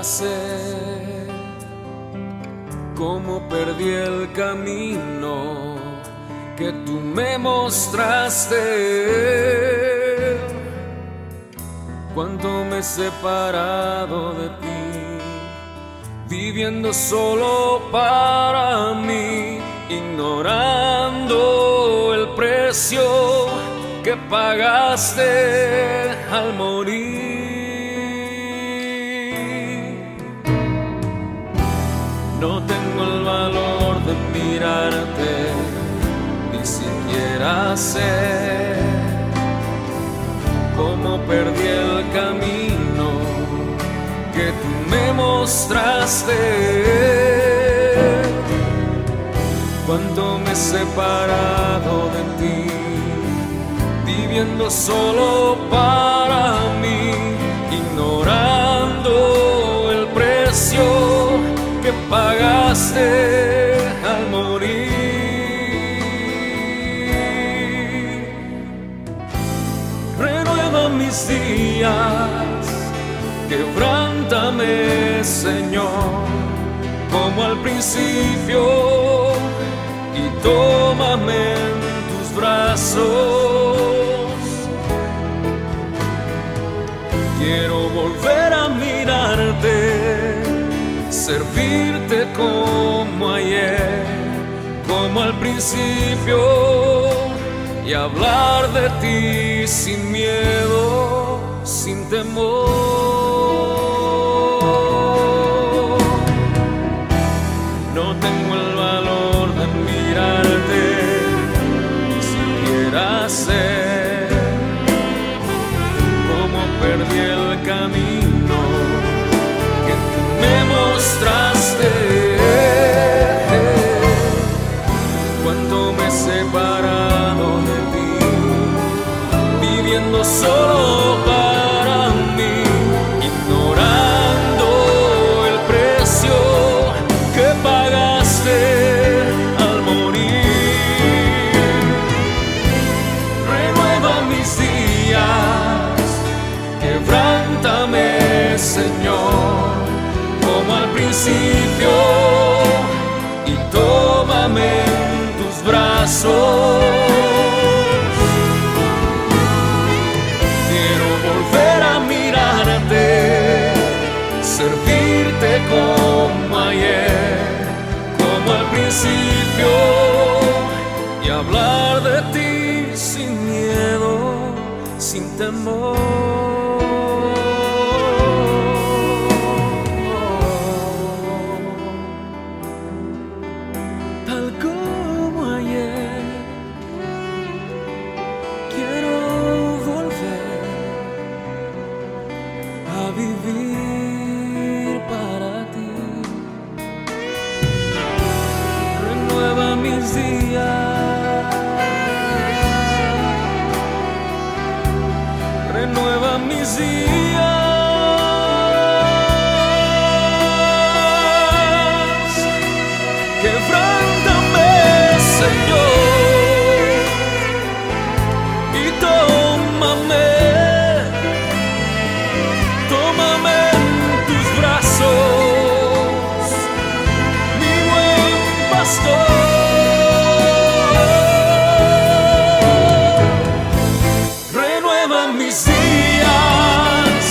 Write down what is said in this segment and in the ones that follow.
sé cómo perdí el camino que tú me mostraste, cuánto me he separado de ti, viviendo solo para mí, ignorando el precio que pagaste al morir. No tengo el valor de mirarte, ni siquiera sé cómo perdí el camino que tú me mostraste, cuánto me he separado de ti, viviendo solo para mí, ignorando el precio que pagaste al morir. Renueva mis días, quebrántame, Señor, como al principio, y tómame en tus brazos. Quiero volver a mirarte, servirte como ayer, como al principio, y hablar de ti sin miedo, sin temor. No tengo el valor de mirarte, ni siquiera sé cómo perdí el camino que tú me mostraste, cuánto me he separado de ti, viviendo solo para mí, ignorando el precio que pagaste al morir. Renueva mis días, quebrántame, Señor, como al principio, y tómame en tus brazos. Quiero volver a mirarte, servirte como ayer, como al principio, y hablar de ti sin miedo, sin temor. Vivir para ti. Renueva mis días, renueva mis días, quebrántame, Señor, y tómame. Renueva mis días,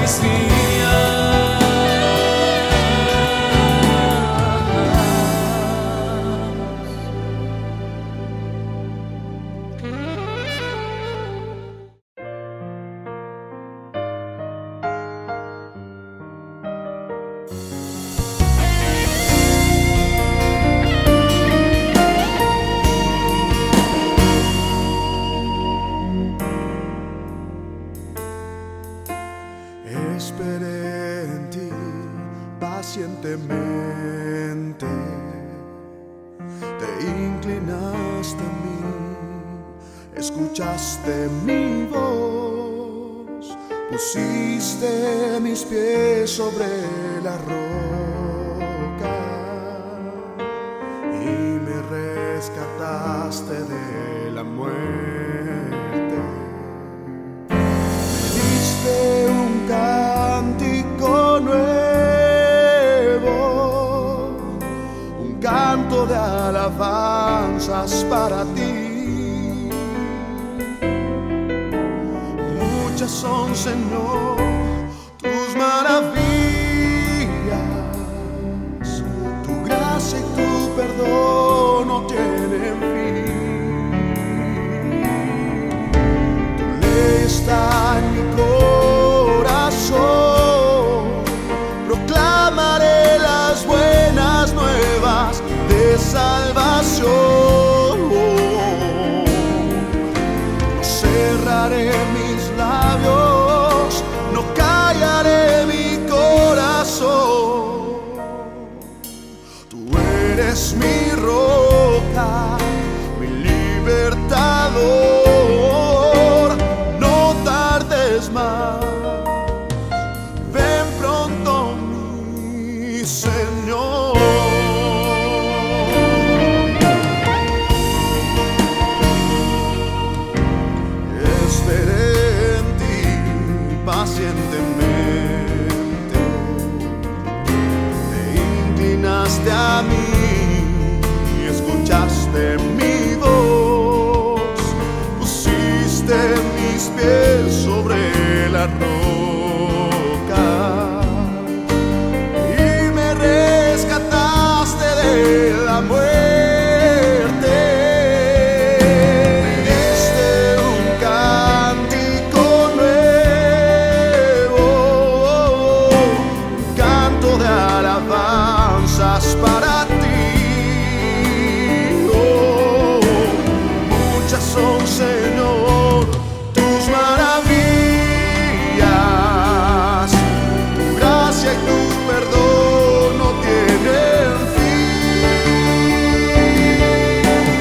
mis días. Esperé en ti pacientemente, te inclinaste a mí, escuchaste mi voz, pusiste mis pies sobre la roca y me rescataste de la muerte. Me diste un cántico nuevo, un canto de alabanzas para ti. Muchas son, Señor, tus maravillas, tu gracia y tu perdón no tienen fin. Tu ley está en mi corazón, proclamaré las buenas nuevas de salvación. No cerraré mis labios, no callaré mi corazón. Tú eres mi roca, mi libertador. No tardes más, ven pronto mi Señor. Esperé en ti pacientemente, te inclinaste a mí y escuchaste mi voz, pusiste mis pies sobre la roca y me rescataste de la muerte. Me diste un cántico nuevo, un canto de alabanzas para ti. Oh, muchas son, Señor, tus maravillas, tu gracia y tu perdón no tienen fin.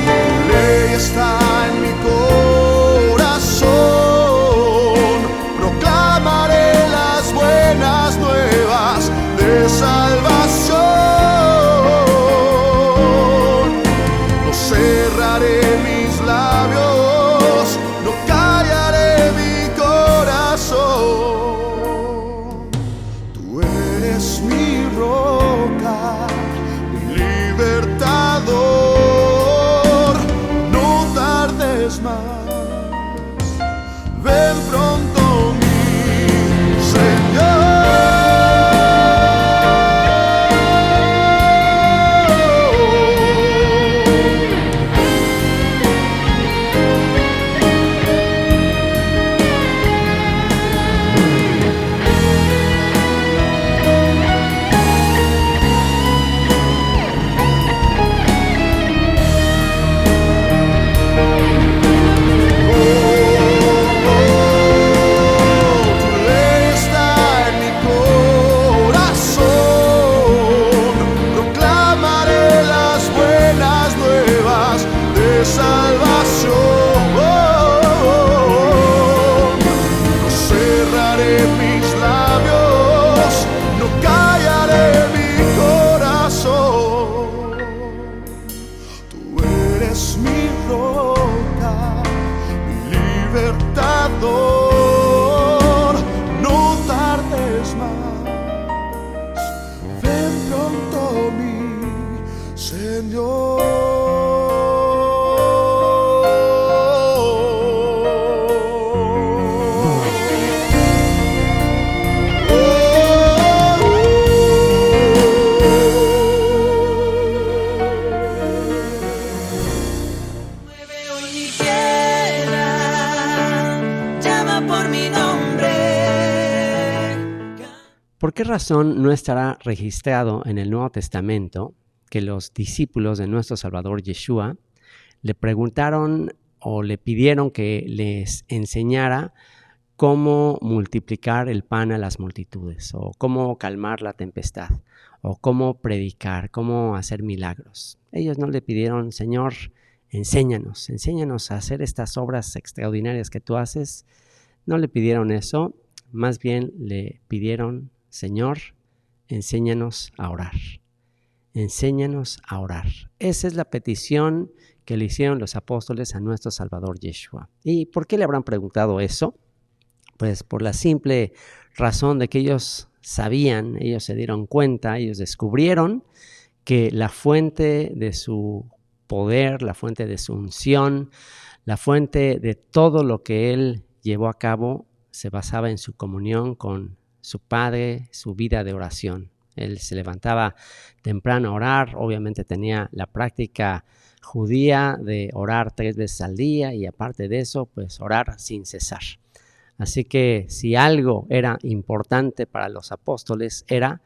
Tu ley está en mi corazón, proclamaré las buenas nuevas de salvación. No cerraré mis labios, no callaré mi corazón. Tú eres mi roca, mi libertador. No tardes más, ven pronto mi Señor. ¿por qué razón no estará registrado en el Nuevo Testamento que los discípulos de nuestro Salvador Yeshua le preguntaron o le pidieron que les enseñara cómo multiplicar el pan a las multitudes, o cómo calmar la tempestad, o cómo predicar, cómo hacer milagros? Ellos no le pidieron: Señor, enséñanos a hacer estas obras extraordinarias que tú haces. No le pidieron eso, más bien le pidieron: Señor, enséñanos a orar. Enséñanos a orar. Esa es la petición que le hicieron los apóstoles a nuestro Salvador Yeshua. ¿Y por qué le habrán preguntado eso? Pues por la simple razón de que ellos sabían, ellos se dieron cuenta, ellos descubrieron que la fuente de su poder, la fuente de su unción, la fuente de todo lo que él llevó a cabo se basaba en su comunión con su Padre, su vida de oración. Él se levantaba temprano a orar, obviamente tenía la práctica judía de orar 3 veces al día y aparte de eso, pues orar sin cesar. Así que si algo era importante para los apóstoles era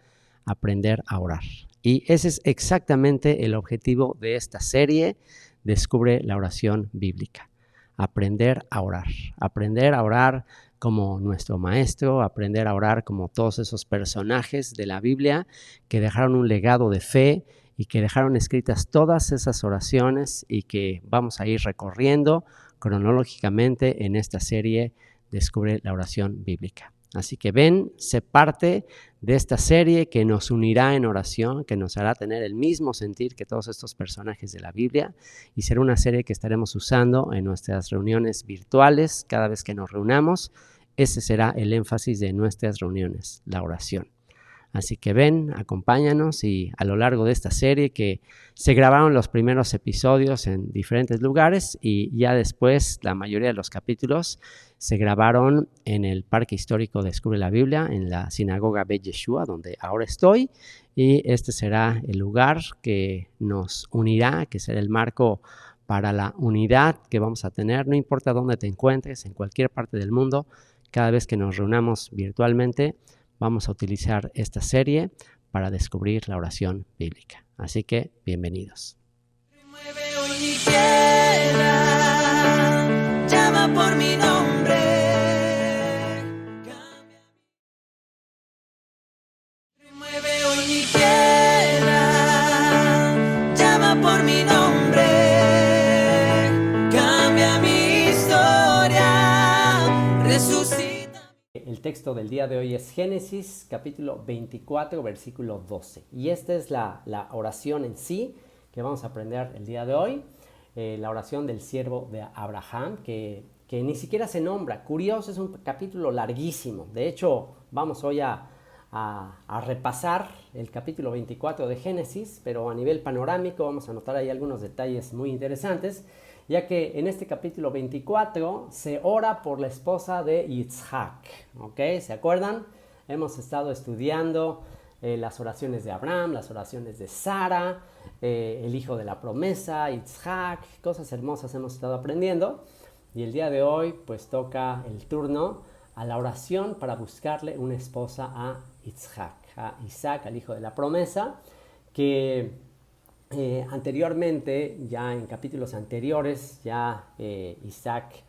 aprender a orar. Y ese es exactamente el objetivo de esta serie, Descubre la oración bíblica. Aprender a orar como nuestro maestro, aprender a orar como todos esos personajes de la Biblia que dejaron un legado de fe y que dejaron escritas todas esas oraciones y que vamos a ir recorriendo cronológicamente en esta serie Descubre la oración bíblica. Así que ven, sé parte de esta serie que nos unirá en oración, que nos hará tener el mismo sentir que todos estos personajes de la Biblia, y será una serie que estaremos usando en nuestras reuniones virtuales cada vez que nos reunamos. Ese será el énfasis de nuestras reuniones, la oración. Así que ven, acompáñanos y a lo largo de esta serie que se grabaron los primeros episodios en diferentes lugares y ya después la mayoría de los capítulos se grabaron en el Parque Histórico Descubre la Biblia, en la Sinagoga Bet Yeshua, donde ahora estoy, y este será el lugar que nos unirá, que será el marco para la unidad que vamos a tener, no importa dónde te encuentres, en cualquier parte del mundo, cada vez que nos reunamos virtualmente, vamos a utilizar esta serie para descubrir la oración bíblica. Así que, bienvenidos. Remueve hoy mi tierra, llama por mi nombre. Remueve hoy mi tierra, llama por mi nombre. Cambia mi historia, resucita. El texto del día de hoy es Génesis capítulo 24, versículo 12. Y esta es la oración en sí que vamos a aprender el día de hoy. La oración del siervo de Abraham, que ni siquiera se nombra. Curioso, es un capítulo larguísimo. De hecho, vamos hoy a repasar el capítulo 24 de Génesis, pero a nivel panorámico vamos a notar ahí algunos detalles muy interesantes, ya que en este capítulo 24 se ora por la esposa de Yitzhak. ¿Okay? ¿Se acuerdan? Hemos estado estudiando las oraciones de Abraham, las oraciones de Sara, el hijo de la promesa, Yitzhak, cosas hermosas hemos estado aprendiendo. Y el día de hoy pues toca el turno a la oración para buscarle una esposa a Yitzhak, a Isaac, al hijo de la promesa, que anteriormente, ya en capítulos anteriores, ya Isaac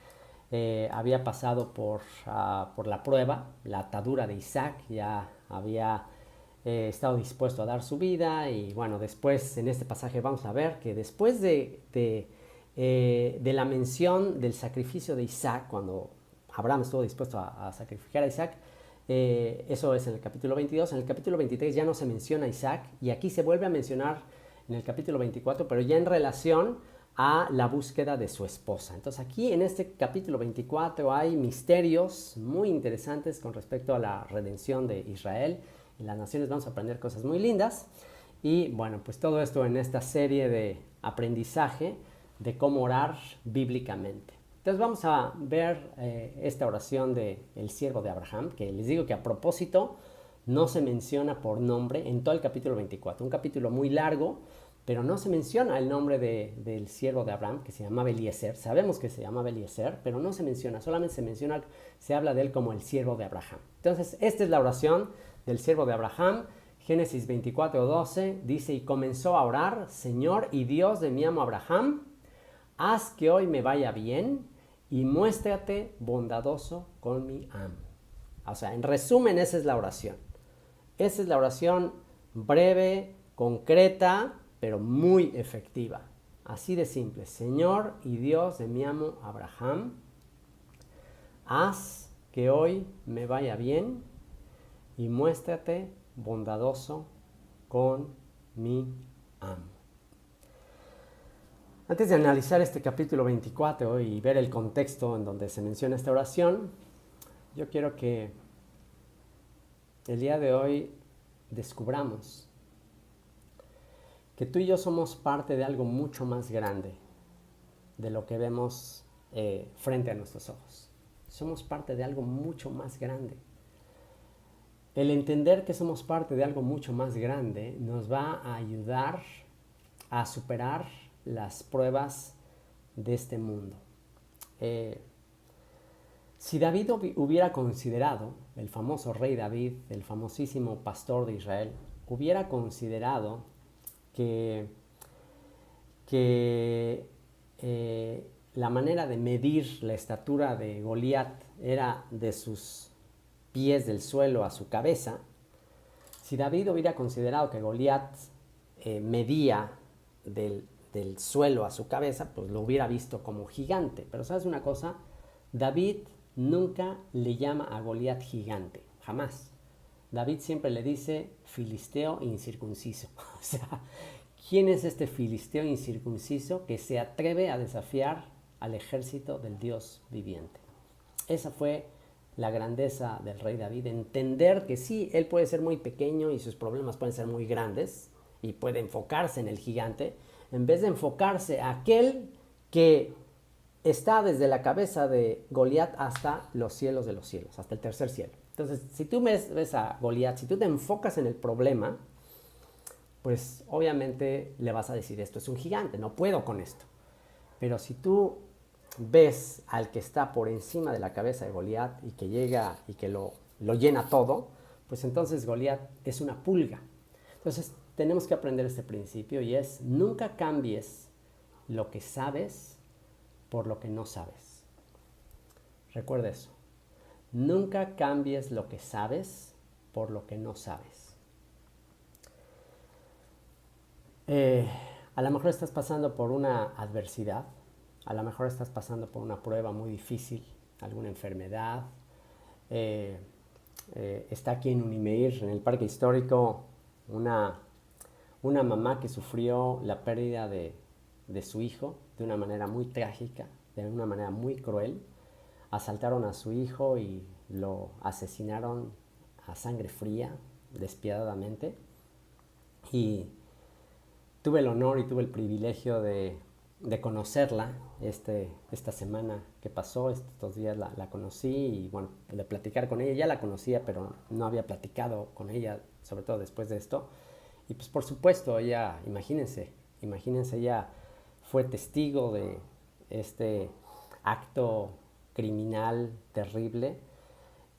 había pasado por la prueba, la atadura de Isaac, ya había estado dispuesto a dar su vida y bueno, después en este pasaje vamos a ver que después de la mención del sacrificio de Isaac, cuando Abraham estuvo dispuesto a sacrificar a Isaac, eso es en el capítulo 22, en el capítulo 23 ya no se menciona a Isaac y aquí se vuelve a mencionar en el capítulo 24, pero ya en relación a la búsqueda de su esposa. Entonces aquí en este capítulo 24 hay misterios muy interesantes con respecto a la redención de Israel. En las naciones vamos a aprender cosas muy lindas y bueno, pues todo esto en esta serie de aprendizaje de cómo orar bíblicamente. Entonces vamos a ver esta oración del siervo de Abraham, que les digo que a propósito no se menciona por nombre en todo el capítulo 24. Un capítulo muy largo, pero no se menciona el nombre del siervo de Abraham, que se llamaba Eliezer. Sabemos que se llamaba Eliezer, pero no se menciona, solamente se habla de él como el siervo de Abraham. Entonces, esta es la oración del siervo de Abraham. Génesis 24:12 dice, y comenzó a orar, Señor y Dios de mi amo Abraham, haz que hoy me vaya bien y muéstrate bondadoso con mi amo. O sea, en resumen, esa es la oración. Esa es la oración breve, concreta, pero muy efectiva. Así de simple. Señor y Dios de mi amo Abraham, haz que hoy me vaya bien y muéstrate bondadoso con mi amo. Antes de analizar este capítulo 24 y ver el contexto en donde se menciona esta oración, yo quiero que el día de hoy descubramos que tú y yo somos parte de algo mucho más grande de lo que vemos frente a nuestros ojos. Somos parte de algo mucho más grande. El entender que somos parte de algo mucho más grande nos va a ayudar a superar las pruebas de este mundo. Si David hubiera considerado, el famoso rey David, el famosísimo pastor de Israel, hubiera considerado que la manera de medir la estatura de Goliat era de sus pies del suelo a su cabeza, si David hubiera considerado que Goliat medía del suelo a su cabeza, pues lo hubiera visto como gigante. Pero ¿sabes una cosa? David nunca le llama a Goliat gigante, jamás. David siempre le dice filisteo incircunciso. O sea, ¿quién es este filisteo incircunciso que se atreve a desafiar al ejército del Dios viviente? Esa fue la grandeza del rey David, entender que sí, él puede ser muy pequeño y sus problemas pueden ser muy grandes y puede enfocarse en el gigante, en vez de enfocarse a aquel que está desde la cabeza de Goliat hasta los cielos de los cielos, hasta el tercer cielo. Entonces, si tú ves a Goliat, si tú te enfocas en el problema, pues obviamente le vas a decir, esto es un gigante, no puedo con esto. Pero si tú ves al que está por encima de la cabeza de Goliat y que llega y que lo llena todo, pues entonces Goliat es una pulga. Entonces tenemos que aprender este principio y es, nunca cambies lo que sabes por lo que no sabes. Recuerda eso. Nunca cambies lo que sabes por lo que no sabes. A lo mejor estás pasando por una adversidad, a lo mejor estás pasando por una prueba muy difícil, alguna enfermedad. Está aquí en Unimeir, en el parque histórico, una mamá que sufrió la pérdida de su hijo de una manera muy trágica, de una manera muy cruel. Asaltaron a su hijo y lo asesinaron a sangre fría, despiadadamente. Y tuve el honor y tuve el privilegio de conocerla esta semana que pasó. Estos días la conocí y bueno, de platicar con ella. Ya la conocía, pero no había platicado con ella, sobre todo después de esto. Y pues por supuesto, ella, imagínense, ella fue testigo de este acto criminal terrible.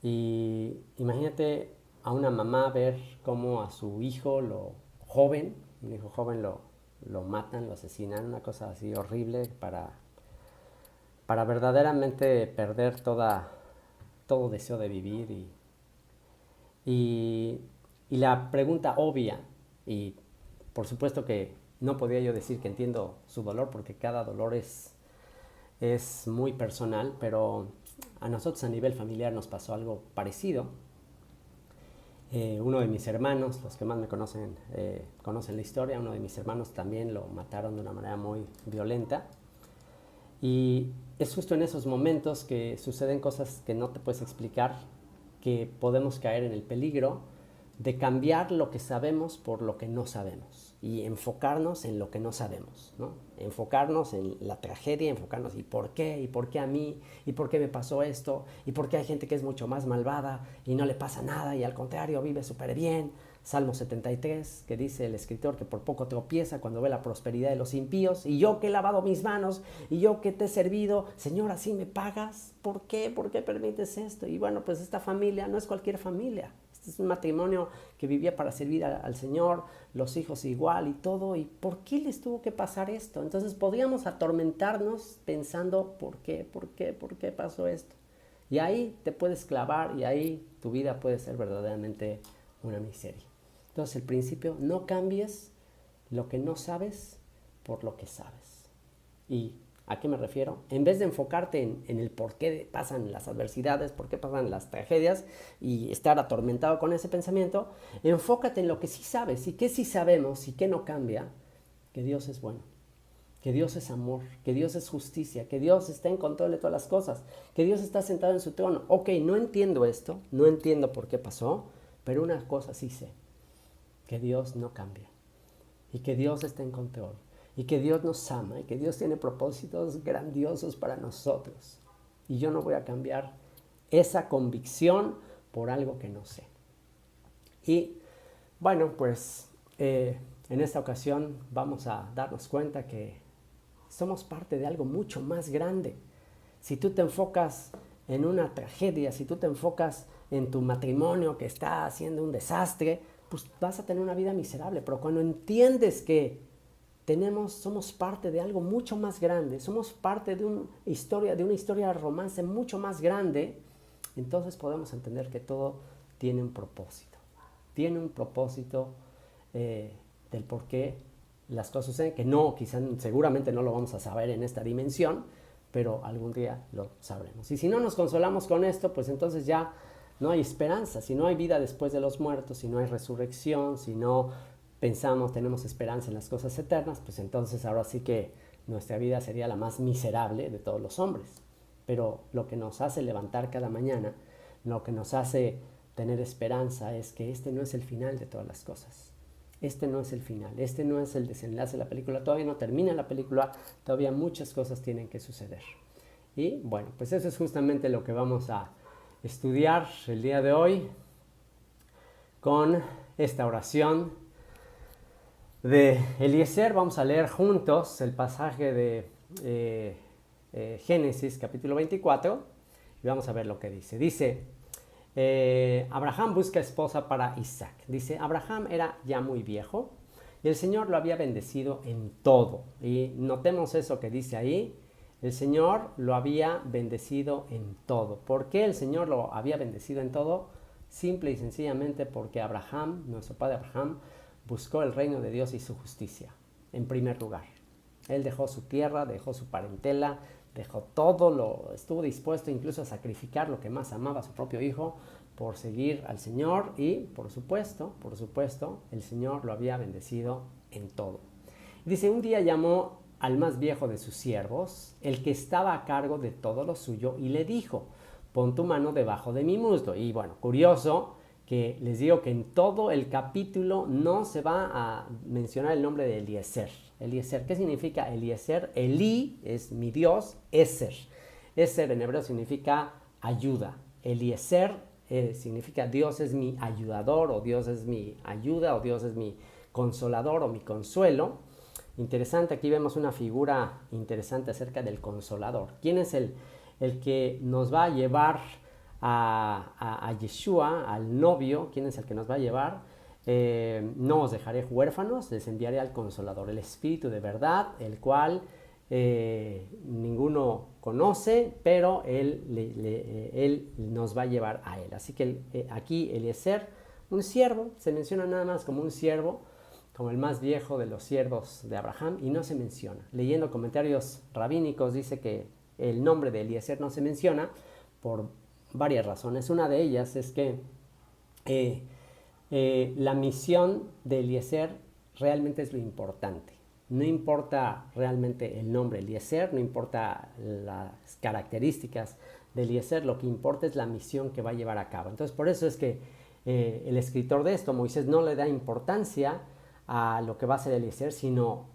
Y imagínate a una mamá ver cómo a su hijo, un hijo joven lo matan, lo asesinan, una cosa así horrible para verdaderamente perder todo deseo de vivir. Y la pregunta obvia, y por supuesto que no podía yo decir que entiendo su dolor porque cada dolor es muy personal, pero a nosotros a nivel familiar nos pasó algo parecido. Uno de mis hermanos, los que más me conocen la historia, uno de mis hermanos también lo mataron de una manera muy violenta. Y es justo en esos momentos que suceden cosas que no te puedes explicar, que podemos caer en el peligro de cambiar lo que sabemos por lo que no sabemos y enfocarnos en lo que no sabemos, ¿no? Enfocarnos en la tragedia, enfocarnos ¿y por qué? ¿Y por qué a mí? ¿Y por qué me pasó esto? ¿Y por qué hay gente que es mucho más malvada y no le pasa nada y al contrario vive súper bien? Salmo 73, que dice el escritor que por poco tropieza cuando ve la prosperidad de los impíos. Y yo que he lavado mis manos, y yo que te he servido, Señor, ¿así me pagas? ¿Por qué? ¿Por qué permites esto? Y bueno, pues esta familia no es cualquier familia. Este es un matrimonio que vivía para servir al Señor, los hijos igual y todo. ¿Y por qué les tuvo que pasar esto? Entonces podríamos atormentarnos pensando, ¿por qué pasó esto? Y ahí te puedes clavar y ahí tu vida puede ser verdaderamente una miseria. Entonces el principio, no cambies lo que no sabes por lo que sabes. ¿Y a qué me refiero? En vez de enfocarte en el por qué pasan las adversidades, por qué pasan las tragedias y estar atormentado con ese pensamiento, enfócate en lo que sí sabes. ¿Y qué sí sabemos y qué no cambia? Que Dios es bueno, que Dios es amor, que Dios es justicia, que Dios está en control de todas las cosas, que Dios está sentado en su trono. Ok, no entiendo esto, no entiendo por qué pasó, pero una cosa sí sé, que Dios no cambia y que Dios está en control. Y que Dios nos ama y que Dios tiene propósitos grandiosos para nosotros. Y yo no voy a cambiar esa convicción por algo que no sé. Y bueno, pues en esta ocasión vamos a darnos cuenta que somos parte de algo mucho más grande. Si tú te enfocas en una tragedia, si tú te enfocas en tu matrimonio que está haciendo un desastre, pues vas a tener una vida miserable. Pero cuando entiendes que somos parte de algo mucho más grande, somos parte de una historia de romance mucho más grande, entonces podemos entender que todo tiene un propósito. Tiene un propósito del por qué las cosas suceden, que no, quizás seguramente no lo vamos a saber en esta dimensión, pero algún día lo sabremos. Y si no nos consolamos con esto, pues entonces ya no hay esperanza. Si no hay vida después de los muertos, si no hay resurrección, si no tenemos esperanza en las cosas eternas, pues entonces ahora sí que nuestra vida sería la más miserable de todos los hombres. Pero lo que nos hace levantar cada mañana, lo que nos hace tener esperanza es que este no es el final de todas las cosas. Este no es el final, este no es el desenlace de la película, todavía no termina la película, todavía muchas cosas tienen que suceder. Y bueno, pues eso es justamente lo que vamos a estudiar el día de hoy con esta oración de Eliezer. Vamos a leer juntos el pasaje de Génesis capítulo 24 y vamos a ver lo que dice. Dice, Abraham busca esposa para Isaac. Dice, Abraham era ya muy viejo y el Señor lo había bendecido en todo. Y notemos eso que dice ahí, el Señor lo había bendecido en todo. ¿Por qué el Señor lo había bendecido en todo? Simple y sencillamente porque Abraham, nuestro padre Abraham, buscó el reino de Dios y su justicia, en primer lugar. Él dejó su tierra, dejó su parentela, dejó todo, estuvo dispuesto incluso a sacrificar lo que más amaba, a su propio hijo, por seguir al Señor y, por supuesto, el Señor lo había bendecido en todo. Dice, un día llamó al más viejo de sus siervos, el que estaba a cargo de todo lo suyo, y le dijo, pon tu mano debajo de mi muslo. Y bueno, curioso, que les digo que en todo el capítulo no se va a mencionar el nombre de Eliezer. Eliezer, ¿qué significa Eliezer? Elí es mi Dios, Ezer. Ezer en hebreo significa ayuda. Eliezer significa Dios es mi ayudador, o Dios es mi ayuda, o Dios es mi consolador o mi consuelo. Interesante, aquí vemos una figura interesante acerca del consolador. ¿Quién es el que nos va a llevar a Yeshua, al novio? ¿Quién es el que nos va a llevar? No os dejaré huérfanos, les enviaré al Consolador, el Espíritu de verdad, el cual ninguno conoce, pero Él nos va a llevar a Él. Así que aquí Eliezer, un siervo, se menciona nada más como un siervo, como el más viejo de los siervos de Abraham, y no se menciona. Leyendo comentarios rabínicos dice que el nombre de Eliezer no se menciona por varias razones. Una de ellas es que la misión de Eliezer realmente es lo importante. No importa realmente el nombre Eliezer, no importa las características de Eliezer, lo que importa es la misión que va a llevar a cabo. Entonces, por eso es que el escritor de esto, Moisés, no le da importancia a lo que va a hacer Eliezer, sino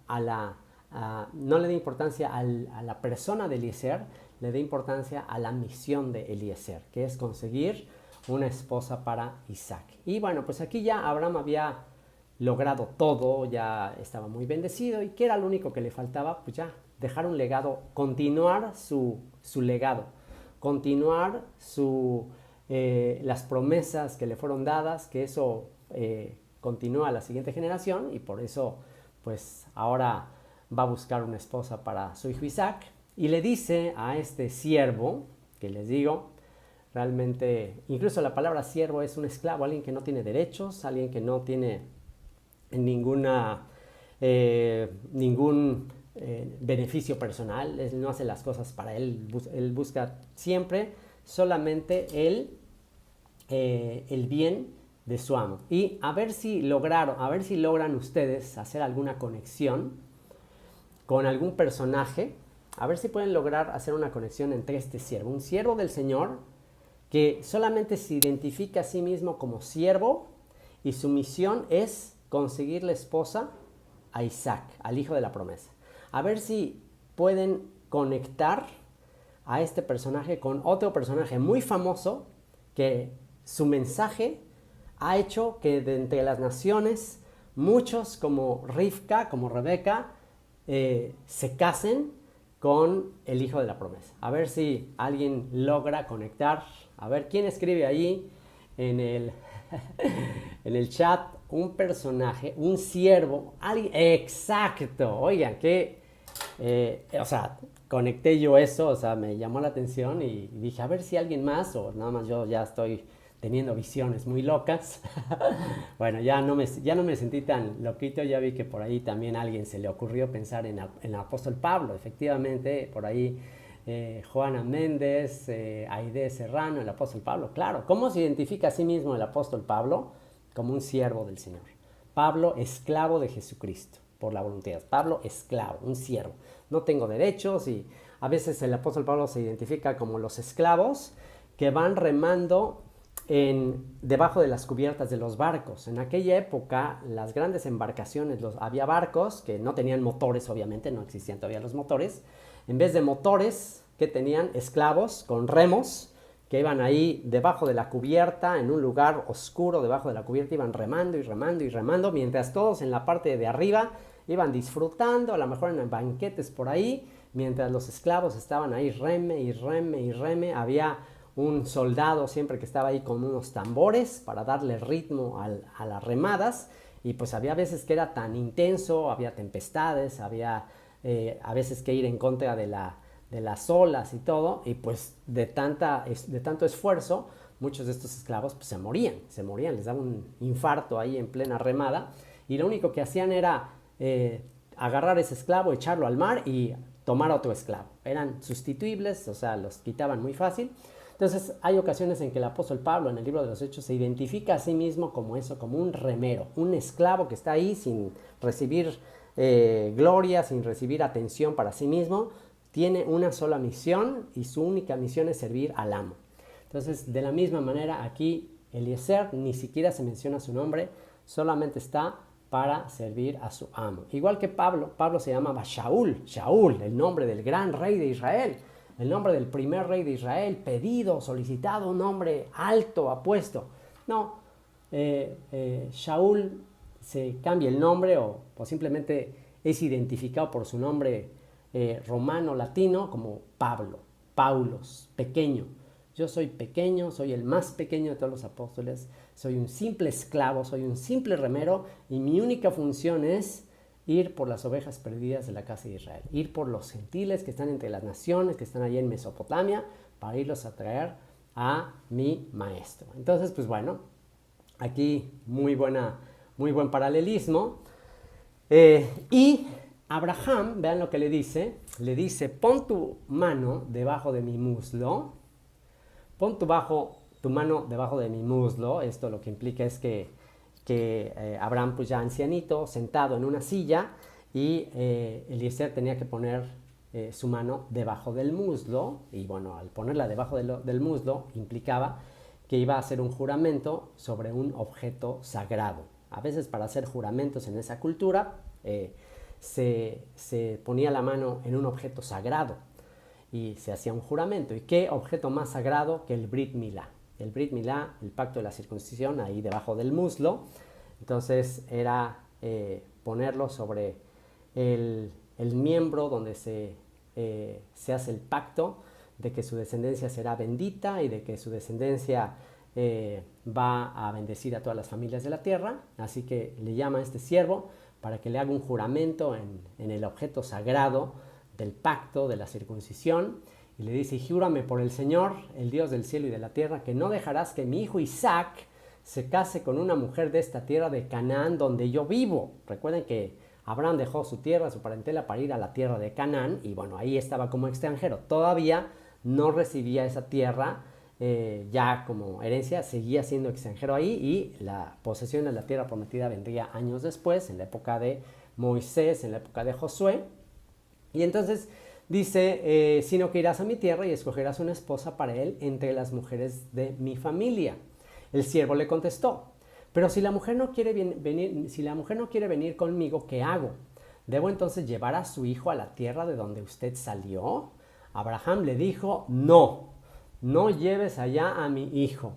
no le da importancia a la persona de Eliezer, le da importancia a la misión de Eliezer, que es conseguir una esposa para Isaac. Y bueno, pues aquí ya Abraham había logrado todo, ya estaba muy bendecido, y ¿qué era lo único que le faltaba? Pues ya dejar un legado, continuar su legado, continuar su las promesas que le fueron dadas, que eso continúa a la siguiente generación, y por eso pues ahora va a buscar una esposa para su hijo Isaac, y le dice a este siervo, que les digo, realmente, incluso la palabra siervo es un esclavo, alguien que no tiene derechos, alguien que no tiene ningún beneficio personal, él no hace las cosas para él, él busca siempre solamente el bien de su amo. Y a ver si logran ustedes hacer alguna conexión con algún personaje, a ver si pueden lograr hacer una conexión entre este siervo, un siervo del Señor que solamente se identifica a sí mismo como siervo y su misión es conseguir la esposa a Isaac, al hijo de la promesa. A ver si pueden conectar a este personaje con otro personaje muy famoso que su mensaje ha hecho que de entre las naciones muchos como Rivka, como Rebeca, se casen con el hijo de la promesa. A ver si alguien logra conectar. A ver, ¿quién escribe ahí en el, en el chat? Un personaje, un siervo, alguien, exacto. Oigan, o sea, conecté yo eso, o sea, me llamó la atención y dije, a ver si alguien más, o nada más yo ya estoy teniendo visiones muy locas. Bueno, ya no me sentí tan loquito, ya vi que por ahí también a alguien se le ocurrió pensar en el apóstol Pablo, efectivamente, por ahí Juana Méndez, Aide Serrano, el apóstol Pablo, claro. ¿Cómo se identifica a sí mismo el apóstol Pablo? Como un siervo del Señor. Pablo, esclavo de Jesucristo, por la voluntad. Pablo, esclavo, un siervo. No tengo derechos, y a veces el apóstol Pablo se identifica como los esclavos que van remando debajo de las cubiertas de los barcos. En aquella época, las grandes embarcaciones, había barcos que no tenían motores, obviamente, no existían todavía los motores. En vez de motores, que tenían esclavos con remos, que iban ahí debajo de la cubierta, en un lugar oscuro debajo de la cubierta, iban remando y remando y remando, mientras todos en la parte de arriba iban disfrutando, a lo mejor en banquetes por ahí, mientras los esclavos estaban ahí reme y reme y reme. Había un soldado siempre que estaba ahí con unos tambores para darle ritmo a las remadas, y pues había veces que era tan intenso, había tempestades, había a veces que ir en contra de las olas y todo, y pues de tanto esfuerzo, muchos de estos esclavos pues se morían, les daba un infarto ahí en plena remada, y lo único que hacían era agarrar ese esclavo, echarlo al mar y tomar a otro esclavo. Eran sustituibles, o sea, los quitaban muy fácil. Entonces hay ocasiones en que el apóstol Pablo en el libro de los Hechos se identifica a sí mismo como eso, como un remero, un esclavo que está ahí sin recibir gloria, sin recibir atención para sí mismo. Tiene una sola misión y su única misión es servir al amo. Entonces, de la misma manera, aquí Eliezer ni siquiera se menciona su nombre, solamente está para servir a su amo. Igual que Pablo se llamaba Shaul, el nombre del gran rey de Israel, el nombre del primer rey de Israel, pedido, solicitado, un nombre alto, apuesto. No, Shaul se cambia el nombre o simplemente es identificado por su nombre romano, latino, como Pablo, Paulos, pequeño. Yo soy pequeño, soy el más pequeño de todos los apóstoles, soy un simple esclavo, soy un simple remero, y mi única función es ir por las ovejas perdidas de la casa de Israel, ir por los gentiles que están entre las naciones, que están allí en Mesopotamia, para irlos a traer a mi maestro. Entonces, pues bueno, aquí muy buen paralelismo. Y Abraham, vean lo que le dice, pon tu mano debajo de mi muslo, pon tu mano debajo de mi muslo. Esto lo que implica es que Abraham, pues ya ancianito, sentado en una silla, y Eliezer tenía que poner su mano debajo del muslo, y bueno, al ponerla debajo del muslo implicaba que iba a hacer un juramento sobre un objeto sagrado. A veces para hacer juramentos en esa cultura se ponía la mano en un objeto sagrado y se hacía un juramento. ¿Y qué objeto más sagrado que el Brit Milá? El Brit Milá, el pacto de la circuncisión, ahí debajo del muslo. Entonces era ponerlo sobre el miembro donde se hace el pacto de que su descendencia será bendita y de que su descendencia va a bendecir a todas las familias de la tierra. Así que le llama a este siervo para que le haga un juramento en el objeto sagrado del pacto de la circuncisión. Y le dice: júrame por el Señor, el Dios del cielo y de la tierra, que no dejarás que mi hijo Isaac se case con una mujer de esta tierra de Canaán donde yo vivo. Recuerden que Abraham dejó su tierra, su parentela, para ir a la tierra de Canaán, y bueno, ahí estaba como extranjero. Todavía no recibía esa tierra ya como herencia, seguía siendo extranjero ahí, y la posesión de la tierra prometida vendría años después, en la época de Moisés, en la época de Josué. Y entonces dice: sino que irás a mi tierra y escogerás una esposa para él entre las mujeres de mi familia. El siervo le contestó: pero si la mujer no quiere venir conmigo, ¿qué hago? ¿Debo entonces llevar a su hijo a la tierra de donde usted salió? Abraham le dijo: no lleves allá a mi hijo.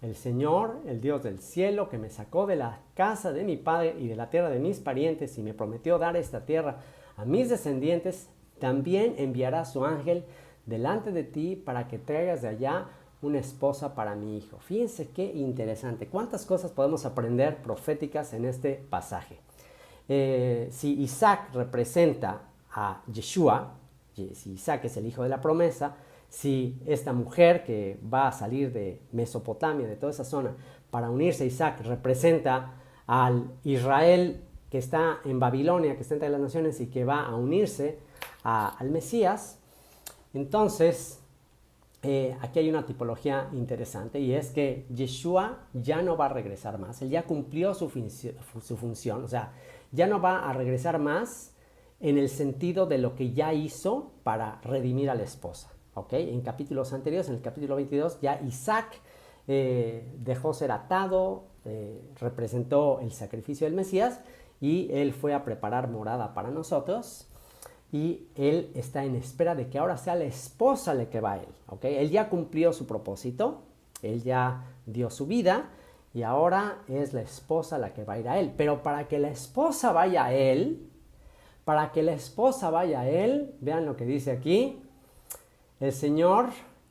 El Señor, el Dios del cielo, que me sacó de la casa de mi padre y de la tierra de mis parientes y me prometió dar esta tierra a mis descendientes, también enviará a su ángel delante de ti para que traigas de allá una esposa para mi hijo. Fíjense qué interesante. ¿Cuántas cosas podemos aprender proféticas en este pasaje? Si Isaac representa a Yeshua, si Isaac es el hijo de la promesa, si esta mujer que va a salir de Mesopotamia, de toda esa zona, para unirse a Isaac, representa al Israel que está en Babilonia, que está entre las naciones y que va a unirse al Mesías, entonces aquí hay una tipología interesante, y es que Yeshua ya no va a regresar más. Él ya cumplió su función, o sea, ya no va a regresar más en el sentido de lo que ya hizo para redimir a la esposa. ¿Okay? En capítulos anteriores, en el capítulo 22, ya Isaac dejó ser atado, representó el sacrificio del Mesías, y él fue a preparar morada para nosotros, y él está en espera de que ahora sea la esposa la que va a él. ¿Okay? Él ya cumplió su propósito, él ya dio su vida, y ahora es la esposa la que va a ir a él. Pero para que la esposa vaya a él, vean lo que dice aquí: el Señor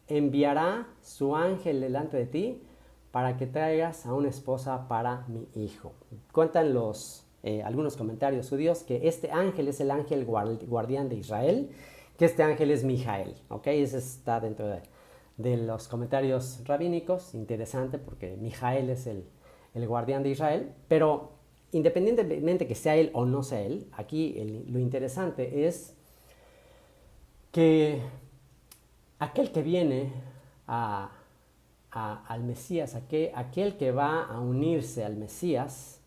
enviará su ángel delante de ti para que traigas a una esposa para mi hijo. Cuentan algunos comentarios judíos que este ángel es el ángel guardián de Israel, que este ángel es Mijael. ¿Okay? Ese está dentro de los comentarios rabínicos. Interesante, porque Mijael es el guardián de Israel. Pero independientemente que sea él o no sea él, aquí lo interesante es que aquel que viene al Mesías, aquel que va a unirse al Mesías,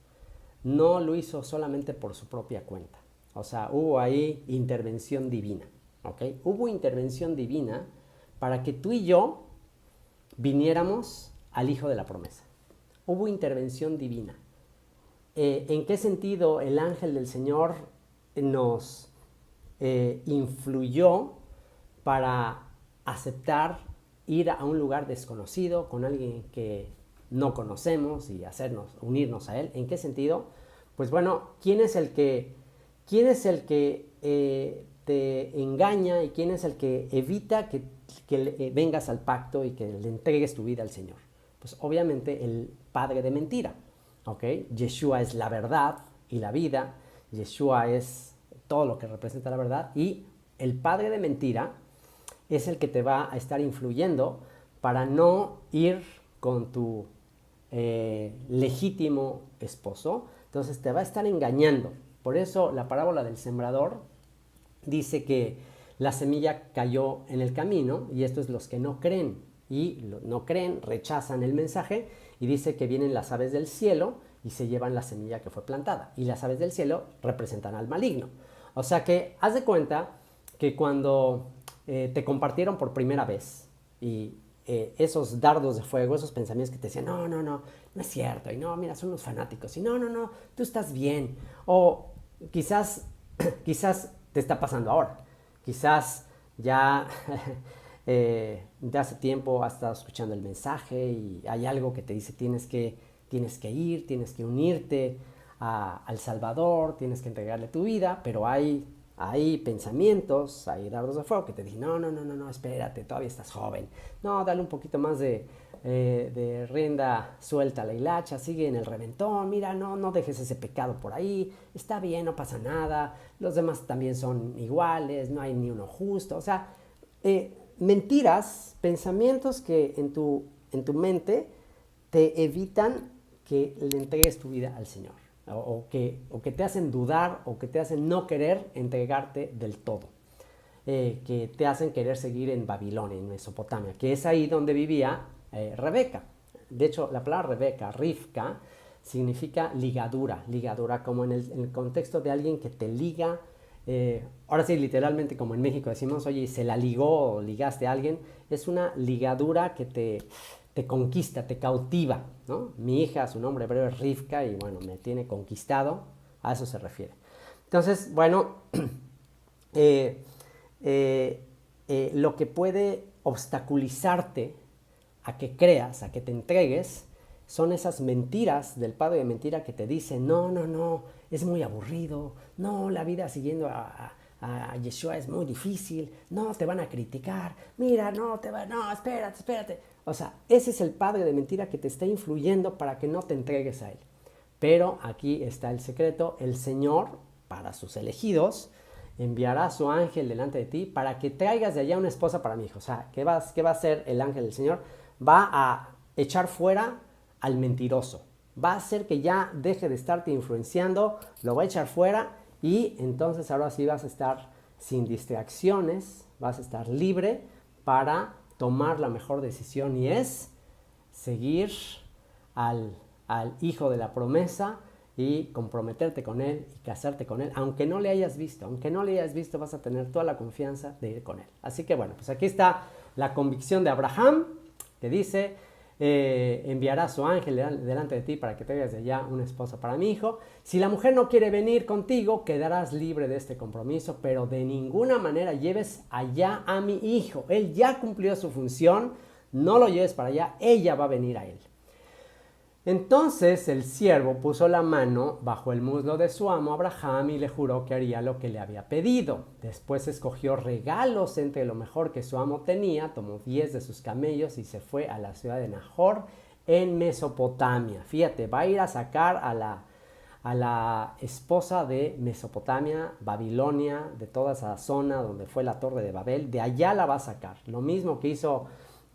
no lo hizo solamente por su propia cuenta. O sea, hubo ahí intervención divina. ¿Okay? Hubo intervención divina para que tú y yo viniéramos al Hijo de la Promesa. Hubo intervención divina. ¿En qué sentido el ángel del Señor nos influyó para aceptar ir a un lugar desconocido con alguien que no conocemos y unirnos a él? ¿En qué sentido? Pues bueno, ¿quién es el que te engaña y quién es el que evita que vengas al pacto y que le entregues tu vida al Señor? Pues obviamente el padre de mentira. ¿Okay? Yeshua es la verdad y la vida. Yeshua es todo lo que representa la verdad, y el padre de mentira es el que te va a estar influyendo para no ir con tu legítimo esposo. Entonces te va a estar engañando. Por eso la parábola del sembrador dice que la semilla cayó en el camino, y esto es los que no creen. Y no creen, rechazan el mensaje, y dice que vienen las aves del cielo y se llevan la semilla que fue plantada. Y las aves del cielo representan al maligno. O sea que haz de cuenta que cuando te compartieron por primera vez, y esos dardos de fuego, esos pensamientos que te decían: no es cierto, y no, mira, son unos fanáticos, y no, tú estás bien. O quizás te está pasando ahora. Quizás ya de hace tiempo has estado escuchando el mensaje y hay algo que te dice: tienes que ir, tienes que unirte al Salvador, tienes que entregarle tu vida, pero hay hay pensamientos, hay dardos de fuego que te dicen, no, espérate, todavía estás joven. No, dale un poquito más de rienda suelta a la hilacha, sigue en el reventón, mira, no dejes ese pecado por ahí, está bien, no pasa nada, los demás también son iguales, no hay ni uno justo. O sea, mentiras, pensamientos que en tu mente te evitan que le entregues tu vida al Señor, o que te hacen dudar, o que te hacen no querer entregarte del todo, que te hacen querer seguir en Babilonia, en Mesopotamia, que es ahí donde vivía Rebeca. De hecho, la palabra Rebeca, Rivka, significa ligadura como en el contexto de alguien que te liga. Ahora sí, literalmente como en México decimos, oye, se la ligó o ligaste a alguien. Es una ligadura que te conquista, te cautiva, ¿no? Mi hija, su nombre hebreo es Rivka y bueno, me tiene conquistado, a eso se refiere. Entonces, bueno, lo que puede obstaculizarte a que creas, a que te entregues, son esas mentiras del padre de mentira que te dice, no, es muy aburrido, no, la vida siguiendo a Yeshua es muy difícil, no, te van a criticar, mira, no, espérate. O sea, ese es el padre de mentira que te está influyendo para que no te entregues a él. Pero aquí está el secreto, el Señor, para sus elegidos, enviará a su ángel delante de ti para que traigas de allá una esposa para mi hijo. O sea, ¿qué va a hacer el ángel del Señor? Va a echar fuera al mentiroso. Va a hacer que ya deje de estarte influenciando, lo va a echar fuera y entonces ahora sí vas a estar sin distracciones, vas a estar libre para tomar la mejor decisión y es seguir al hijo de la promesa y comprometerte con él y casarte con él, aunque no le hayas visto, vas a tener toda la confianza de ir con él. Así que bueno, pues aquí está la convicción de Abraham, que dice, enviará a su ángel delante de ti para que traigas de allá una esposa para mi hijo. Si la mujer no quiere venir contigo, quedarás libre de este compromiso, pero de ninguna manera lleves allá a mi hijo. Él ya cumplió su función, no lo lleves para allá, ella va a venir a él. Entonces el siervo puso la mano bajo el muslo de su amo Abraham y le juró que haría lo que le había pedido. Después escogió regalos entre lo mejor que su amo tenía, tomó 10 de sus camellos y se fue a la ciudad de Nahor en Mesopotamia. Fíjate, va a ir a sacar a la esposa de Mesopotamia, Babilonia, de toda esa zona donde fue la Torre de Babel. De allá la va a sacar. Lo mismo que hizo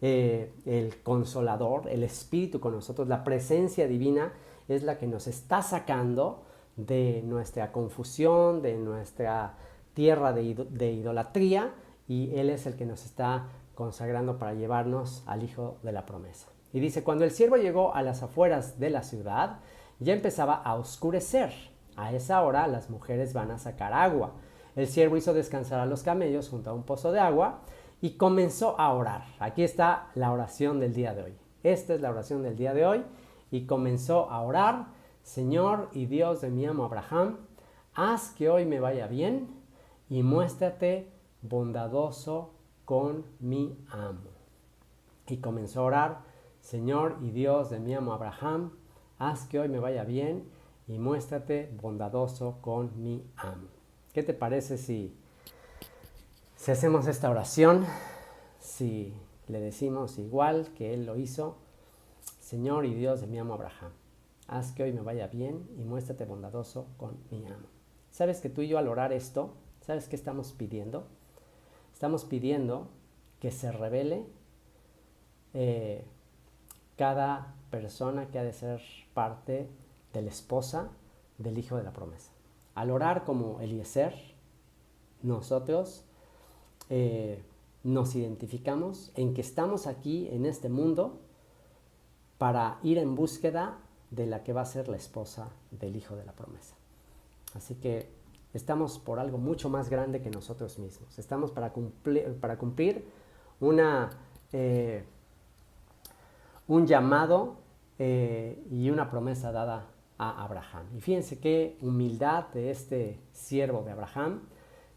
el Consolador, el Espíritu con nosotros, la presencia divina es la que nos está sacando de nuestra confusión, de nuestra tierra de idolatría, y Él es el que nos está consagrando para llevarnos al Hijo de la promesa. Y dice, cuando el siervo llegó a las afueras de la ciudad, ya empezaba a oscurecer. A esa hora las mujeres van a sacar agua. El siervo hizo descansar a los camellos junto a un pozo de agua y comenzó a orar. Aquí está la oración del día de hoy. Esta es la oración del día de hoy. Y comenzó a orar, Señor y Dios de mi amo Abraham, haz que hoy me vaya bien y muéstrate bondadoso con mi amo. Y comenzó a orar, Señor y Dios de mi amo Abraham, haz que hoy me vaya bien y muéstrate bondadoso con mi amo. ¿Qué te parece si hacemos esta oración, si le decimos igual que él lo hizo, Señor y Dios de mi amo Abraham, haz que hoy me vaya bien y muéstrate bondadoso con mi amo? ¿Sabes que tú y yo al orar esto, sabes qué estamos pidiendo? Estamos pidiendo que se revele cada persona que ha de ser parte de la esposa del Hijo de la promesa. Al orar como Eliezer, nosotros nos identificamos en que estamos aquí en este mundo para ir en búsqueda de la que va a ser la esposa del Hijo de la promesa. Así que estamos por algo mucho más grande que nosotros mismos. Estamos para cumplir un llamado y una promesa dada a Abraham. Y fíjense qué humildad de este siervo de Abraham,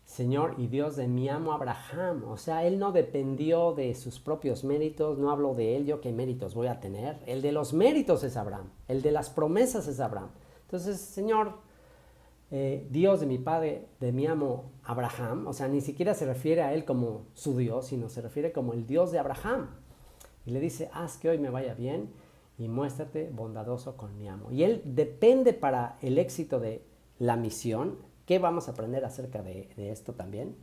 Señor y Dios de mi amo Abraham. O sea, él no dependió de sus propios méritos, no habló de él, yo qué méritos voy a tener. El de los méritos es Abraham, el de las promesas es Abraham. Entonces, Señor, Dios de mi padre, de mi amo Abraham, o sea, ni siquiera se refiere a él como su Dios, sino se refiere como el Dios de Abraham. Y le dice, haz que hoy me vaya bien y muéstrate bondadoso con mi amo. Y él depende para el éxito de la misión. ¿Qué vamos a aprender acerca de esto también?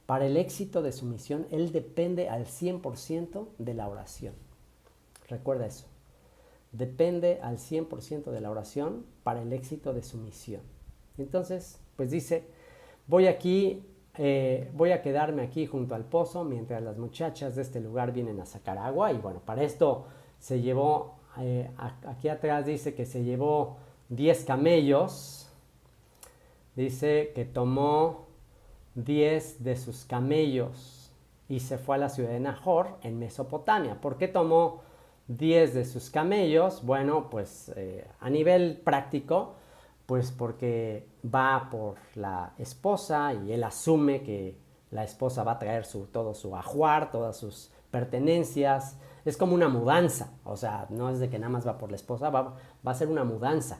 Para el éxito de su misión, él depende al 100% de la oración. Recuerda eso. Depende al 100% de la oración para el éxito de su misión. Entonces, pues dice, voy a quedarme aquí junto al pozo mientras las muchachas de este lugar vienen a sacar agua. Y bueno, para esto se llevó, aquí atrás dice que se llevó 10 camellos. Dice que tomó 10 de sus camellos y se fue a la ciudad de Nahor en Mesopotamia. ¿Por qué tomó 10 de sus camellos? Bueno, pues a nivel práctico, pues porque va por la esposa y él asume que la esposa va a traer todo su ajuar, todas sus pertenencias. Es como una mudanza, o sea, no es de que nada más va por la esposa, va a ser una mudanza.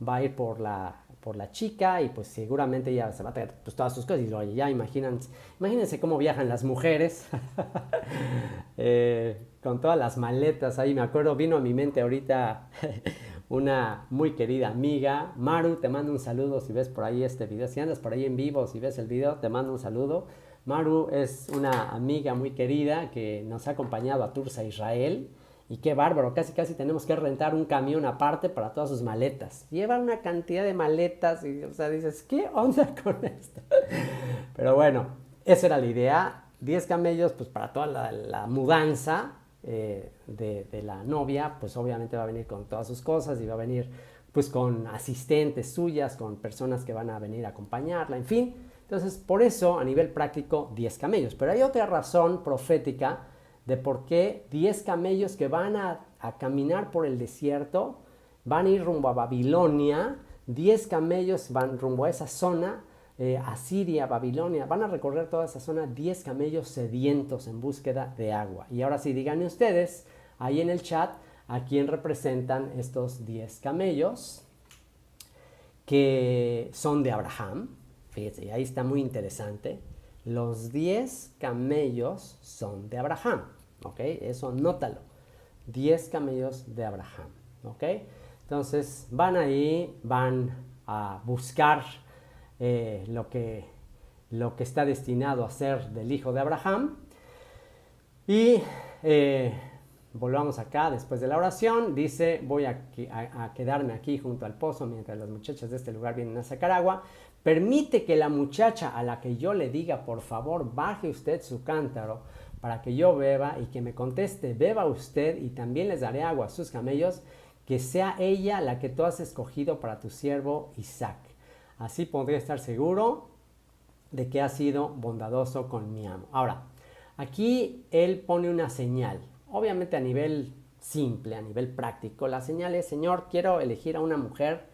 Va a ir por la chica y pues seguramente ya se va a traer pues, todas sus cosas. Y ya imagínense cómo viajan las mujeres con todas las maletas ahí. Me acuerdo, vino a mi mente ahorita una muy querida amiga, Maru, te mando un saludo si ves por ahí este video. Si andas por ahí en vivo, si ves el video, te mando un saludo. Maru es una amiga muy querida que nos ha acompañado a Tours a Israel. Y qué bárbaro, casi tenemos que rentar un camión aparte para todas sus maletas. Lleva una cantidad de maletas y, o sea, dices, ¿qué onda con esto? Pero bueno, esa era la idea. 10 camellos, pues para toda la mudanza de la novia, pues obviamente va a venir con todas sus cosas y va a venir pues con asistentes suyas, con personas que van a venir a acompañarla, en fin. Entonces, por eso, a nivel práctico, 10 camellos. Pero hay otra razón profética de por qué 10 camellos que van a caminar por el desierto, van a ir rumbo a Babilonia, 10 camellos van rumbo a esa zona, Asiria, Babilonia, van a recorrer toda esa zona 10 camellos sedientos en búsqueda de agua. Y ahora sí, díganme ustedes, ahí en el chat, a quién representan estos 10 camellos que son de Abraham. Fíjense, ahí está muy interesante. Los 10 camellos son de Abraham, ¿ok? Eso anótalo. 10 camellos de Abraham, ¿ok? Entonces van ahí, van a buscar lo que está destinado a ser del hijo de Abraham. Y volvamos acá después de la oración. Dice, voy a quedarme aquí junto al pozo mientras las muchachas de este lugar vienen a sacar agua. Permite que la muchacha a la que yo le diga, por favor, baje usted su cántaro para que yo beba y que me conteste, beba usted y también les daré agua a sus camellos, que sea ella la que tú has escogido para tu siervo Isaac. Así podré estar seguro de que ha sido bondadoso con mi amo. Ahora, aquí él pone una señal, obviamente a nivel simple, a nivel práctico. La señal es, Señor, quiero elegir a una mujer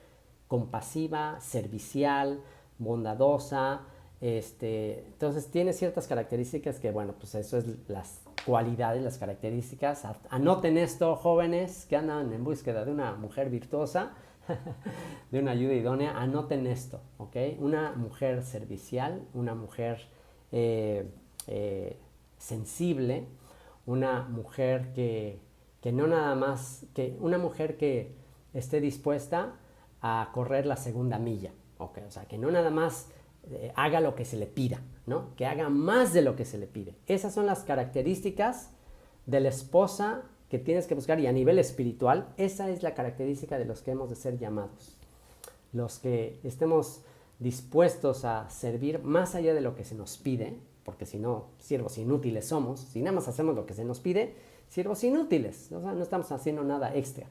compasiva, servicial, bondadosa. Entonces tiene ciertas características que, bueno, pues eso es las cualidades, las características. Anoten esto, jóvenes que andan en búsqueda de una mujer virtuosa, de una ayuda idónea, anoten esto, ¿ok? Una mujer servicial, una mujer sensible, una mujer que no nada más, una mujer que esté dispuesta a correr la segunda milla, ¿ok? O sea, que no nada más haga lo que se le pida, ¿no? Que haga más de lo que se le pide. Esas son las características de la esposa que tienes que buscar, y a nivel espiritual, esa es la característica de los que hemos de ser llamados. Los que estemos dispuestos a servir más allá de lo que se nos pide, porque si no, siervos inútiles somos. Si nada más hacemos lo que se nos pide, siervos inútiles. O sea, no estamos haciendo nada extra,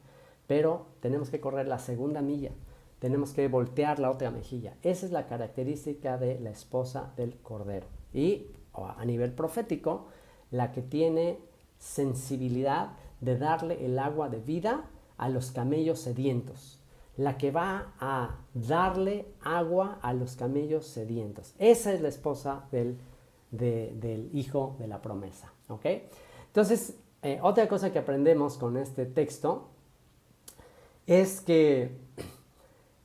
pero tenemos que correr la segunda milla. Tenemos que voltear la otra mejilla. Esa es la característica de la esposa del Cordero. Y a nivel profético, la que tiene sensibilidad de darle el agua de vida a los camellos sedientos. La que va a darle agua a los camellos sedientos. Esa es la esposa del hijo de la promesa. ¿Ok? Entonces, otra cosa que aprendemos con este texto es que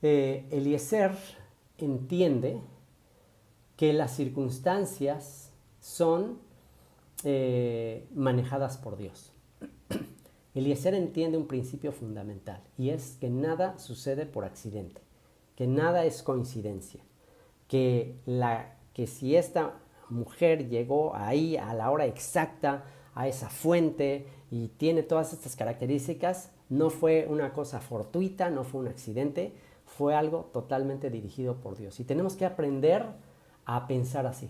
Eliezer entiende que las circunstancias son manejadas por Dios. Eliezer entiende un principio fundamental y es que nada sucede por accidente, que nada es coincidencia, que si esta mujer llegó ahí a la hora exacta, a esa fuente y tiene todas estas características, no fue una cosa fortuita, no fue un accidente, fue algo totalmente dirigido por Dios. Y tenemos que aprender a pensar así.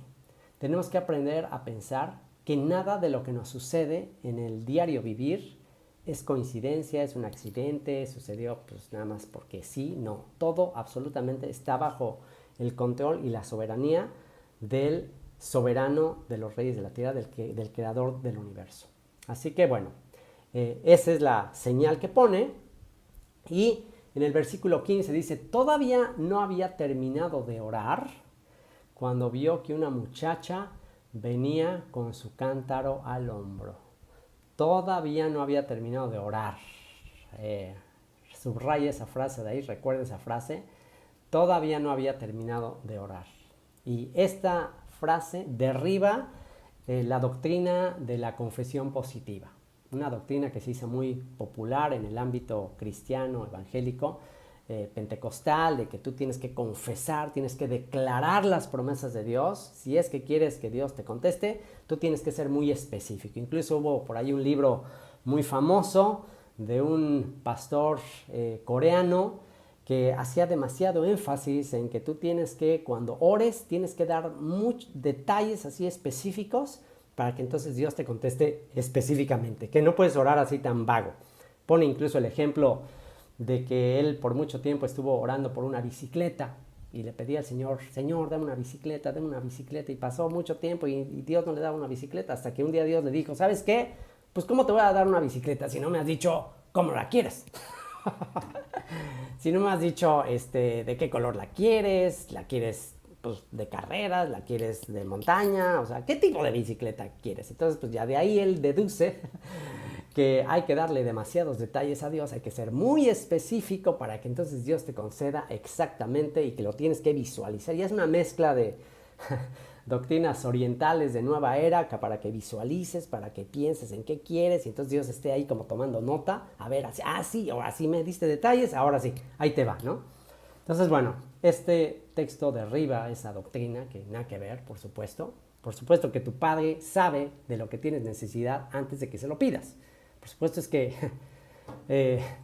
Tenemos que aprender a pensar que nada de lo que nos sucede en el diario vivir es coincidencia, es un accidente, sucedió pues nada más porque sí, no. Todo absolutamente está bajo el control y la soberanía del soberano de los reyes de la tierra, del creador del universo. Así que bueno, esa es la señal que pone. Y en el versículo 15 dice, todavía no había terminado de orar cuando vio que una muchacha venía con su cántaro al hombro. Todavía no había terminado de orar. Subraya esa frase de ahí, recuerda esa frase. Todavía no había terminado de orar. Y esta frase derriba la doctrina de la confesión positiva. Una doctrina que se hizo muy popular en el ámbito cristiano, evangélico, pentecostal, de que tú tienes que confesar, tienes que declarar las promesas de Dios. Si es que quieres que Dios te conteste, tú tienes que ser muy específico. Incluso hubo por ahí un libro muy famoso de un pastor coreano que hacía demasiado énfasis en que tú tienes que, cuando ores, tienes que dar muchos detalles así específicos para que entonces Dios te conteste específicamente, que no puedes orar así tan vago. Pone incluso el ejemplo de que él por mucho tiempo estuvo orando por una bicicleta y le pedía al Señor, Señor, dame una bicicleta, y pasó mucho tiempo y Dios no le daba una bicicleta, hasta que un día Dios le dijo, ¿sabes qué? Pues ¿cómo te voy a dar una bicicleta si no me has dicho cómo la quieres? Si no me has dicho de qué color la quieres pues, de carreras, la quieres de montaña, o sea, ¿qué tipo de bicicleta quieres? Entonces, pues ya de ahí él deduce que hay que darle demasiados detalles a Dios, hay que ser muy específico para que entonces Dios te conceda exactamente y que lo tienes que visualizar. Y es una mezcla de doctrinas orientales de nueva era para que visualices, para que pienses en qué quieres y entonces Dios esté ahí como tomando nota, a ver, sí, ahora sí me diste detalles, ahora sí, ahí te va, ¿no? Entonces, bueno, este texto derriba esa doctrina, que nada que ver, por supuesto que tu padre sabe de lo que tienes necesidad antes de que se lo pidas. Por supuesto es que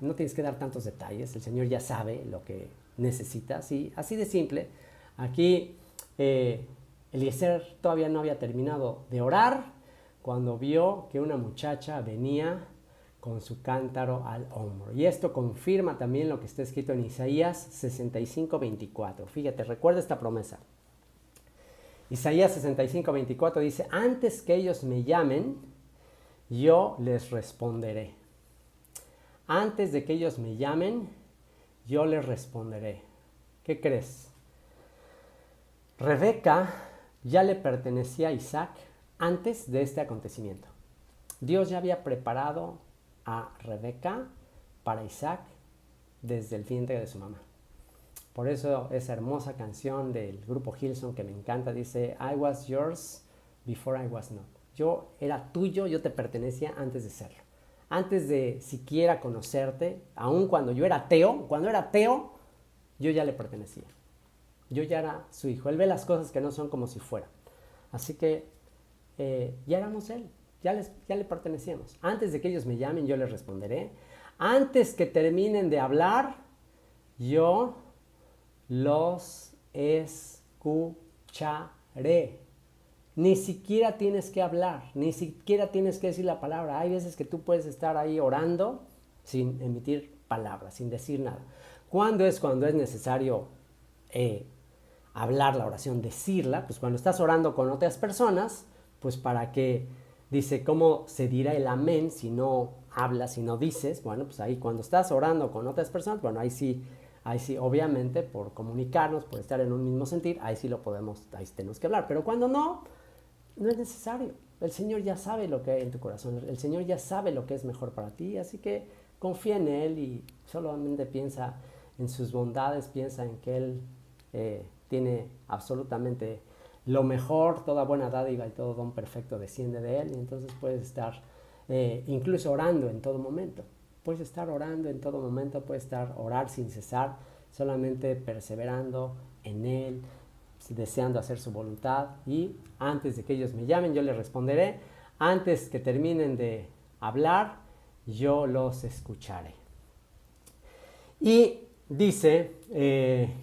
no tienes que dar tantos detalles, el Señor ya sabe lo que necesitas y así de simple. Aquí Eliezer todavía no había terminado de orar cuando vio que una muchacha venía con su cántaro al hombro. Y esto confirma también lo que está escrito en Isaías 65:24. Fíjate, recuerda esta promesa. Isaías 65:24 dice, antes que ellos me llamen, yo les responderé. Antes de que ellos me llamen, yo les responderé. ¿Qué crees? Rebeca ya le pertenecía a Isaac antes de este acontecimiento. Dios ya había preparado a Rebeca para Isaac desde el vientre de su mamá. Por eso esa hermosa canción del grupo Hillsong que me encanta dice, I was yours before I was not. Yo era tuyo, yo te pertenecía antes de serlo. Antes de siquiera conocerte, aun cuando yo era ateo, yo ya le pertenecía. Yo ya era su hijo. Él ve las cosas que no son como si fueran. Así que ya éramos él, ya le pertenecíamos. Antes de que ellos me llamen, yo les responderé. Antes que terminen de hablar, yo los escucharé. Ni siquiera tienes que hablar, ni siquiera tienes que decir la palabra. Hay veces que tú puedes estar ahí orando sin emitir palabras, sin decir nada. ¿Cuándo es necesario hablar la oración, decirla? Pues cuando estás orando con otras personas, pues para que, dice, ¿cómo se dirá el amén si no hablas, si no dices? Bueno, pues ahí cuando estás orando con otras personas, bueno, ahí sí, obviamente, por comunicarnos, por estar en un mismo sentir, ahí sí tenemos que hablar. Pero cuando no es necesario. El Señor ya sabe lo que hay en tu corazón. El Señor ya sabe lo que es mejor para ti. Así que confía en Él y solamente piensa en sus bondades, piensa en que Él tiene absolutamente lo mejor, toda buena dádiva y todo don perfecto desciende de Él, y entonces puedes estar incluso orando en todo momento. Puedes estar orando en todo momento, puedes orar sin cesar, solamente perseverando en Él, deseando hacer su voluntad, y antes de que ellos me llamen, yo les responderé. Antes que terminen de hablar, yo los escucharé. Y dice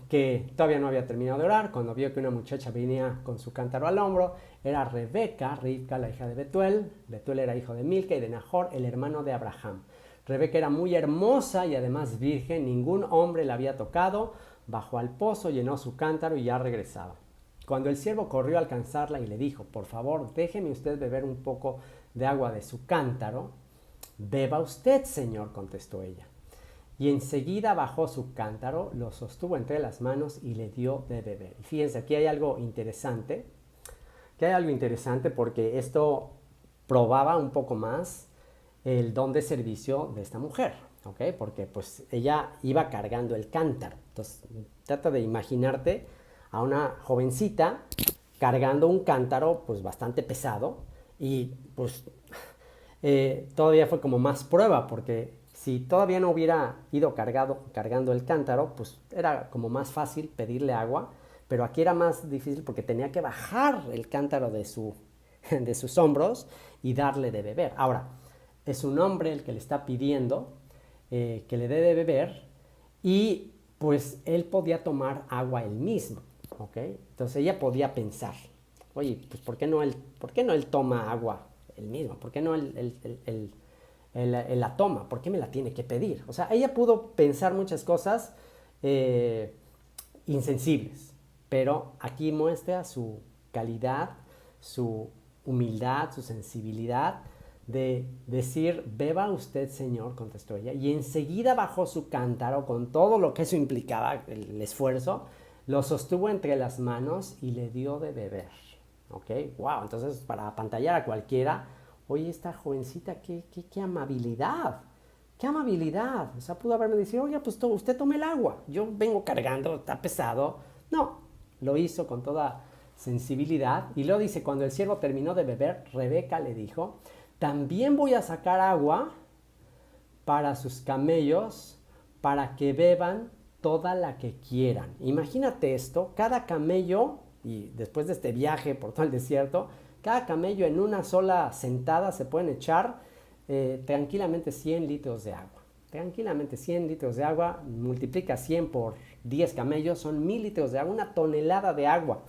que todavía no había terminado de orar cuando vio que una muchacha venía con su cántaro al hombro. Era Ribca, la hija de Betuel. Betuel era hijo de Milca y de Nahor, el hermano de Abraham. Ribca era muy hermosa y además virgen, ningún hombre la había tocado. Bajó al pozo, llenó su cántaro y ya regresaba. Cuando el siervo corrió a alcanzarla y le dijo: por favor, déjeme usted beber un poco de agua de su cántaro. Beba usted, señor, contestó ella. Y enseguida bajó su cántaro, lo sostuvo entre las manos y le dio de beber. Y fíjense, aquí hay algo interesante, porque esto probaba un poco más el don de servicio de esta mujer, ¿ok? Porque pues ella iba cargando el cántaro. Entonces, trata de imaginarte a una jovencita cargando un cántaro pues bastante pesado, y pues todavía fue como más prueba, porque si todavía no hubiera ido cargando el cántaro, pues era como más fácil pedirle agua, pero aquí era más difícil porque tenía que bajar el cántaro de sus hombros y darle de beber. Ahora, es un hombre el que le está pidiendo que le dé de beber, y pues él podía tomar agua él mismo, ¿ok? Entonces ella podía pensar, oye, pues ¿por qué no él toma agua él mismo? ¿Por qué no él la toma? ¿Por qué me la tiene que pedir? O sea, ella pudo pensar muchas cosas insensibles, pero aquí muestra su calidad, su humildad, su sensibilidad de decir: beba usted, señor, contestó ella, y enseguida bajó su cántaro con todo lo que eso implicaba, el esfuerzo, lo sostuvo entre las manos y le dio de beber. ¿Ok? Wow, entonces para apantallar a cualquiera, oye, esta jovencita, qué amabilidad, qué amabilidad. O sea, pudo haberme dicho: oye, pues usted tome el agua, yo vengo cargando, está pesado. No, lo hizo con toda sensibilidad. Y luego dice: cuando el siervo terminó de beber, Ribca le dijo: también voy a sacar agua para sus camellos, para que beban toda la que quieran. Imagínate esto, cada camello, y después de este viaje por todo el desierto, cada camello en una sola sentada se pueden echar tranquilamente 100 litros de agua. Tranquilamente 100 litros de agua, multiplica 100 por 10 camellos, son 1000 litros de agua, una tonelada de agua.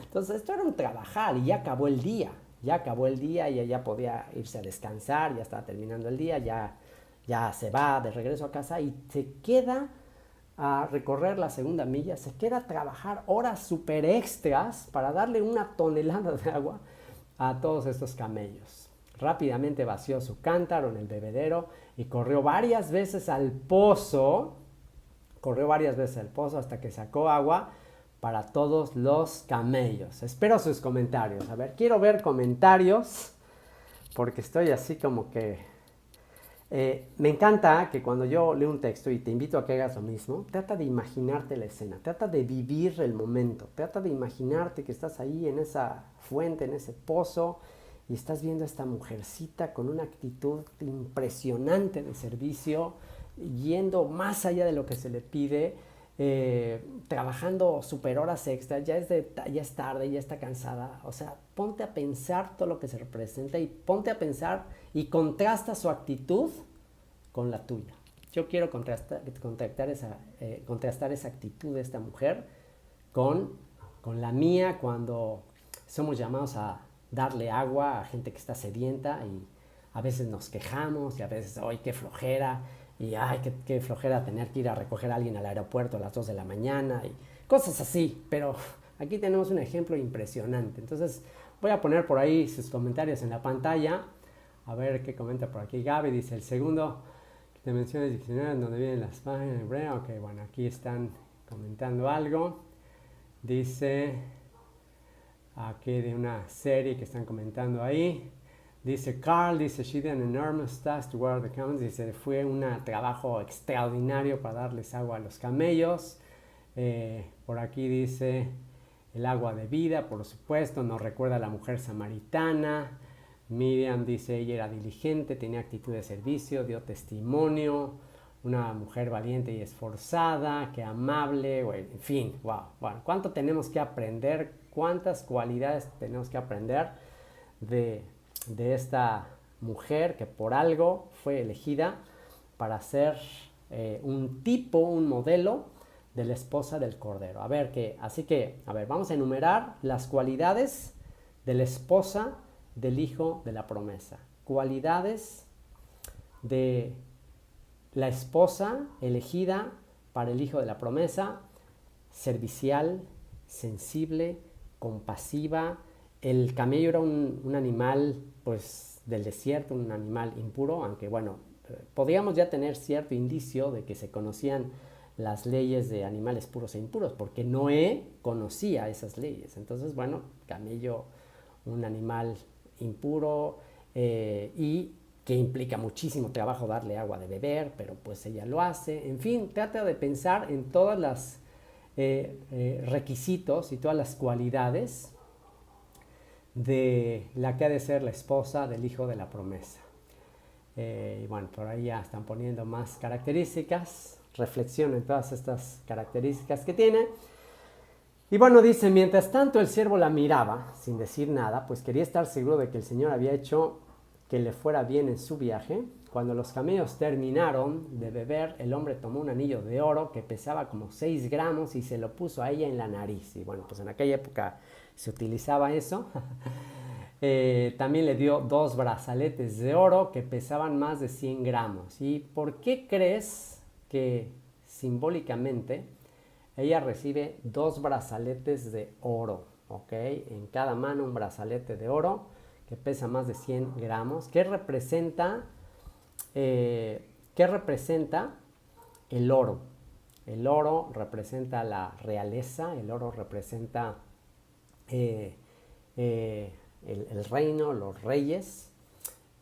Entonces esto era un trabajar, y ya acabó el día. Ya acabó el día y ella podía irse a descansar, ya estaba terminando el día, ya se va de regreso a casa y se queda a recorrer la segunda milla, se queda a trabajar horas super extras para darle una tonelada de agua a todos estos camellos. Rápidamente vació su cántaro en el bebedero y corrió varias veces al pozo hasta que sacó agua para todos los camellos. Espero sus comentarios. A ver, quiero ver comentarios, porque estoy así como que... me encanta que cuando yo leo un texto, y te invito a que hagas lo mismo, trata de imaginarte la escena, trata de vivir el momento, trata de imaginarte que estás ahí en esa fuente, en ese pozo, y estás viendo a esta mujercita con una actitud impresionante de servicio, yendo más allá de lo que se le pide, trabajando super horas extra, ya es tarde, ya está cansada. O sea, ponte a pensar todo lo que se representa, y ponte a pensar y contrasta su actitud con la tuya. Yo quiero contrastar esa actitud de esta mujer con la mía, cuando somos llamados a darle agua a gente que está sedienta, y a veces nos quejamos, y a veces, ¡ay, qué flojera! Y ay, qué flojera tener que ir a recoger a alguien al aeropuerto a las 2 de la mañana y cosas así. Pero aquí tenemos un ejemplo impresionante. Entonces voy a poner por ahí sus comentarios en la pantalla. A ver qué comenta por aquí Gaby. Dice: el segundo que menciona el diccionario donde vienen las páginas en hebreo. Ok, bueno, aquí están comentando algo. Dice aquí de una serie que están comentando ahí. Dice Carl, she did an enormous task to water the camels. Dice, fue un trabajo extraordinario para darles agua a los camellos. Por aquí dice el agua de vida, por supuesto, nos recuerda a la mujer samaritana. Miriam dice, ella era diligente, tenía actitud de servicio, dio testimonio, una mujer valiente y esforzada, que amable, en fin, wow. Bueno, ¿cuánto tenemos que aprender? ¿Cuántas cualidades tenemos que aprender de esta mujer que por algo fue elegida para ser un tipo, un modelo de la esposa del Cordero? Así que, vamos a enumerar las cualidades de la esposa del Hijo de la Promesa. Cualidades de la esposa elegida para el Hijo de la Promesa: servicial, sensible, compasiva. El camello era un animal, pues, del desierto, un animal impuro, aunque bueno, podríamos ya tener cierto indicio de que se conocían las leyes de animales puros e impuros, porque Noé conocía esas leyes. Entonces, bueno, camello, un animal impuro, y que implica muchísimo trabajo darle agua de beber, pero pues ella lo hace. En fin, trata de pensar en todas las requisitos y todas las cualidades de la que ha de ser la esposa del Hijo de la Promesa. Y bueno, por ahí ya están poniendo más características. Reflexiona en todas estas características que tiene. Y bueno, dice, mientras tanto el siervo la miraba sin decir nada, pues quería estar seguro de que el Señor había hecho que le fuera bien en su viaje. Cuando los camellos terminaron de beber, el hombre tomó un anillo de oro que pesaba como 6 gramos y se lo puso a ella en la nariz. Y bueno, pues en aquella época se utilizaba eso. También le dio 2 brazaletes de oro que pesaban más de 100 gramos. ¿Y por qué crees que simbólicamente ella recibe 2 brazaletes de oro? ¿Ok? En cada mano un brazalete de oro que pesa más de 100 gramos. ¿Qué representa el oro? El oro representa la realeza, el oro representa el reino, los reyes,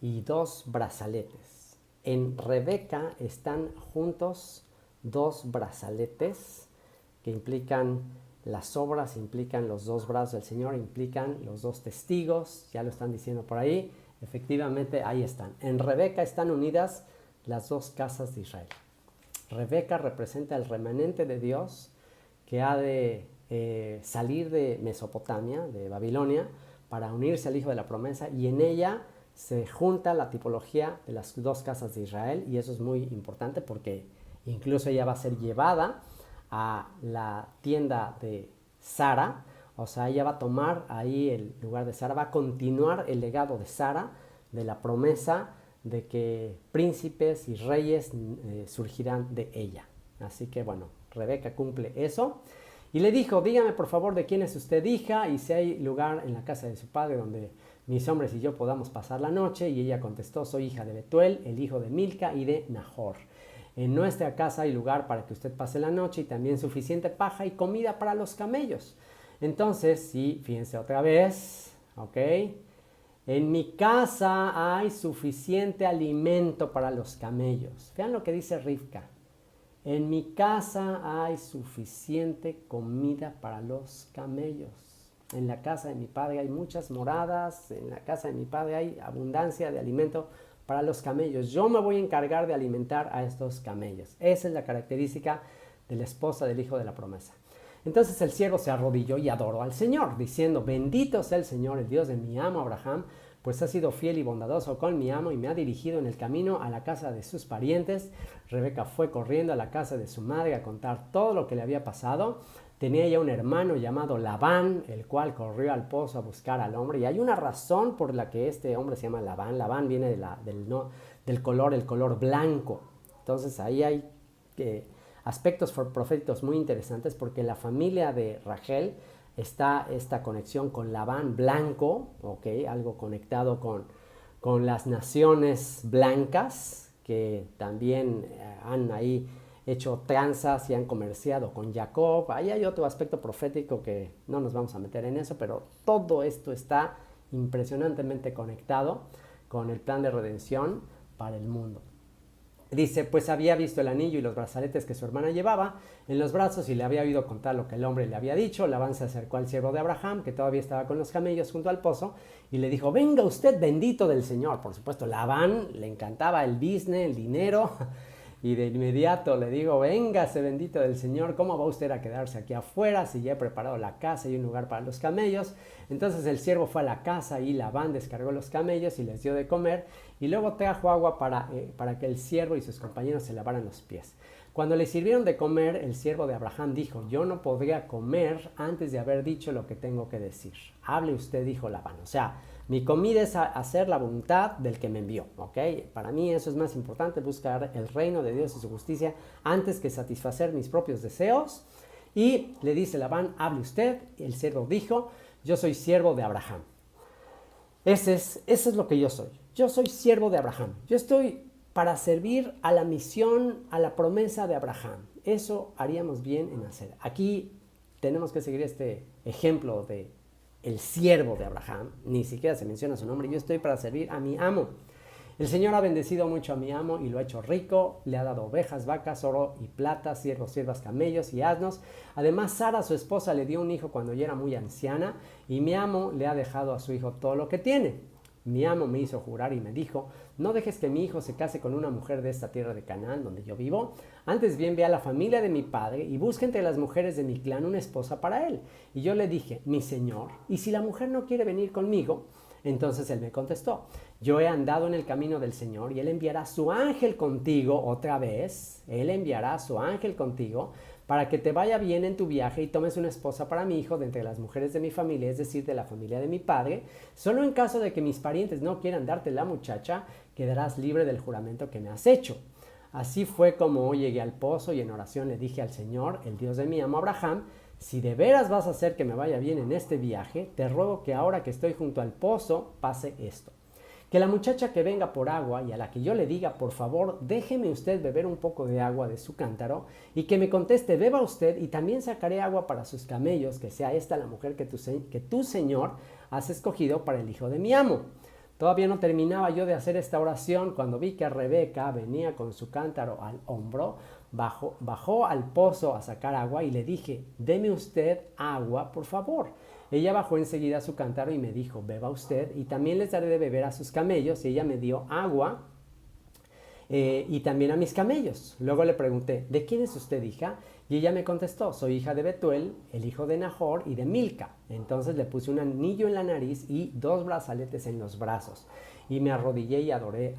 y 2 brazaletes. En Rebeca están juntos 2 brazaletes que implican las obras, implican los 2 brazos del Señor, implican los 2 testigos, ya lo están diciendo por ahí. Efectivamente, ahí están. En Rebeca están unidas las 2 casas de Israel. Rebeca representa el remanente de Dios que ha de salir de Mesopotamia, de Babilonia, para unirse al Hijo de la Promesa, y en ella se junta la tipología de las 2 casas de Israel, y eso es muy importante porque incluso ella va a ser llevada a la tienda de Sara. O sea, ella va a tomar ahí el lugar de Sara, va a continuar el legado de Sara, de la promesa de que príncipes y reyes surgirán de ella. Así que bueno, Rebeca cumple eso. Y le dijo, dígame por favor de quién es usted hija y si hay lugar en la casa de su padre donde mis hombres y yo podamos pasar la noche. Y ella contestó, soy hija de Betuel, el hijo de Milca y de Nahor. En nuestra casa hay lugar para que usted pase la noche y también suficiente paja y comida para los camellos. Entonces, sí, fíjense otra vez, ¿ok? En mi casa hay suficiente alimento para los camellos. Vean lo que dice Rivka. En mi casa hay suficiente comida para los camellos. En la casa de mi padre hay muchas moradas. En la casa de mi padre hay abundancia de alimento para los camellos. Yo me voy a encargar de alimentar a estos camellos. Esa es la característica de la esposa del Hijo de la Promesa. Entonces el siervo se arrodilló y adoró al Señor, diciendo, bendito sea el Señor, el Dios de mi amo Abraham, pues ha sido fiel y bondadoso con mi amo y me ha dirigido en el camino a la casa de sus parientes. Rebeca fue corriendo a la casa de su madre a contar todo lo que le había pasado. Tenía ella un hermano llamado Labán, el cual corrió al pozo a buscar al hombre. Y hay una razón por la que este hombre se llama Labán. Labán viene del color, el color blanco. Entonces ahí hay aspectos proféticos muy interesantes, porque la familia de Rachel está esta conexión con Labán blanco, ¿okay? Algo conectado con las naciones blancas que también han ahí hecho tranzas y han comerciado con Jacob. Ahí hay otro aspecto profético que no nos vamos a meter en eso, pero todo esto está impresionantemente conectado con el plan de redención para el mundo. Dice, pues había visto el anillo y los brazaletes que su hermana llevaba en los brazos y le había oído contar lo que el hombre le había dicho. Labán se acercó al siervo de Abraham, que todavía estaba con los camellos junto al pozo, y le dijo, venga usted bendito del Señor. Por supuesto, Labán le encantaba el business, el dinero, y de inmediato le digo, véngase bendito del Señor, ¿cómo va usted a quedarse aquí afuera si ya he preparado la casa y un lugar para los camellos? Entonces el siervo fue a la casa y Labán descargó los camellos y les dio de comer, y luego trajo agua para que el siervo y sus compañeros se lavaran los pies. Cuando le sirvieron de comer, el siervo de Abraham dijo, yo no podría comer antes de haber dicho lo que tengo que decir. Hable usted, dijo Labán. O sea, mi comida es hacer la voluntad del que me envió, ¿ok? Para mí eso es más importante, buscar el reino de Dios y su justicia antes que satisfacer mis propios deseos. Y le dice Labán, hable usted. El siervo dijo, yo soy siervo de Abraham. Eso es lo que yo soy. Yo soy siervo de Abraham. Yo estoy para servir a la misión, a la promesa de Abraham. Eso haríamos bien en hacer. Aquí tenemos que seguir este ejemplo de el siervo de Abraham. Ni siquiera se menciona su nombre. Yo estoy para servir a mi amo. El Señor ha bendecido mucho a mi amo y lo ha hecho rico. Le ha dado ovejas, vacas, oro y plata, siervos, siervas, camellos y asnos. Además, Sara, su esposa, le dio un hijo cuando ya era muy anciana, y mi amo le ha dejado a su hijo todo lo que tiene. Mi amo me hizo jurar y me dijo, no dejes que mi hijo se case con una mujer de esta tierra de Canaán donde yo vivo. Antes bien ve a la familia de mi padre y busca entre las mujeres de mi clan una esposa para él. Y yo le dije, mi señor, ¿y si la mujer no quiere venir conmigo? Entonces él me contestó, yo he andado en el camino del Señor y él enviará su ángel contigo otra vez. Él enviará su ángel contigo para que te vaya bien en tu viaje y tomes una esposa para mi hijo de entre las mujeres de mi familia, es decir, de la familia de mi padre. Solo en caso de que mis parientes no quieran darte la muchacha, quedarás libre del juramento que me has hecho. Así fue como llegué al pozo y en oración le dije al Señor, el Dios de mi amo Abraham, si de veras vas a hacer que me vaya bien en este viaje, te ruego que ahora que estoy junto al pozo pase esto. Que la muchacha que venga por agua y a la que yo le diga, por favor, déjeme usted beber un poco de agua de su cántaro, y que me conteste, beba usted y también sacaré agua para sus camellos, que sea esta la mujer que tu Señor has escogido para el hijo de mi amo. Todavía no terminaba yo de hacer esta oración cuando vi que Rebeca venía con su cántaro al hombro, bajó al pozo a sacar agua y le dije, deme usted agua, por favor. Ella bajó enseguida su cántaro y me dijo, beba usted y también les daré de beber a sus camellos. Y ella me dio agua y también a mis camellos. Luego le pregunté, ¿de quién es usted hija? Y ella me contestó, soy hija de Betuel, el hijo de Nahor y de Milca. Entonces le puse un anillo en la nariz y 2 brazaletes en los brazos. Y me arrodillé y adoré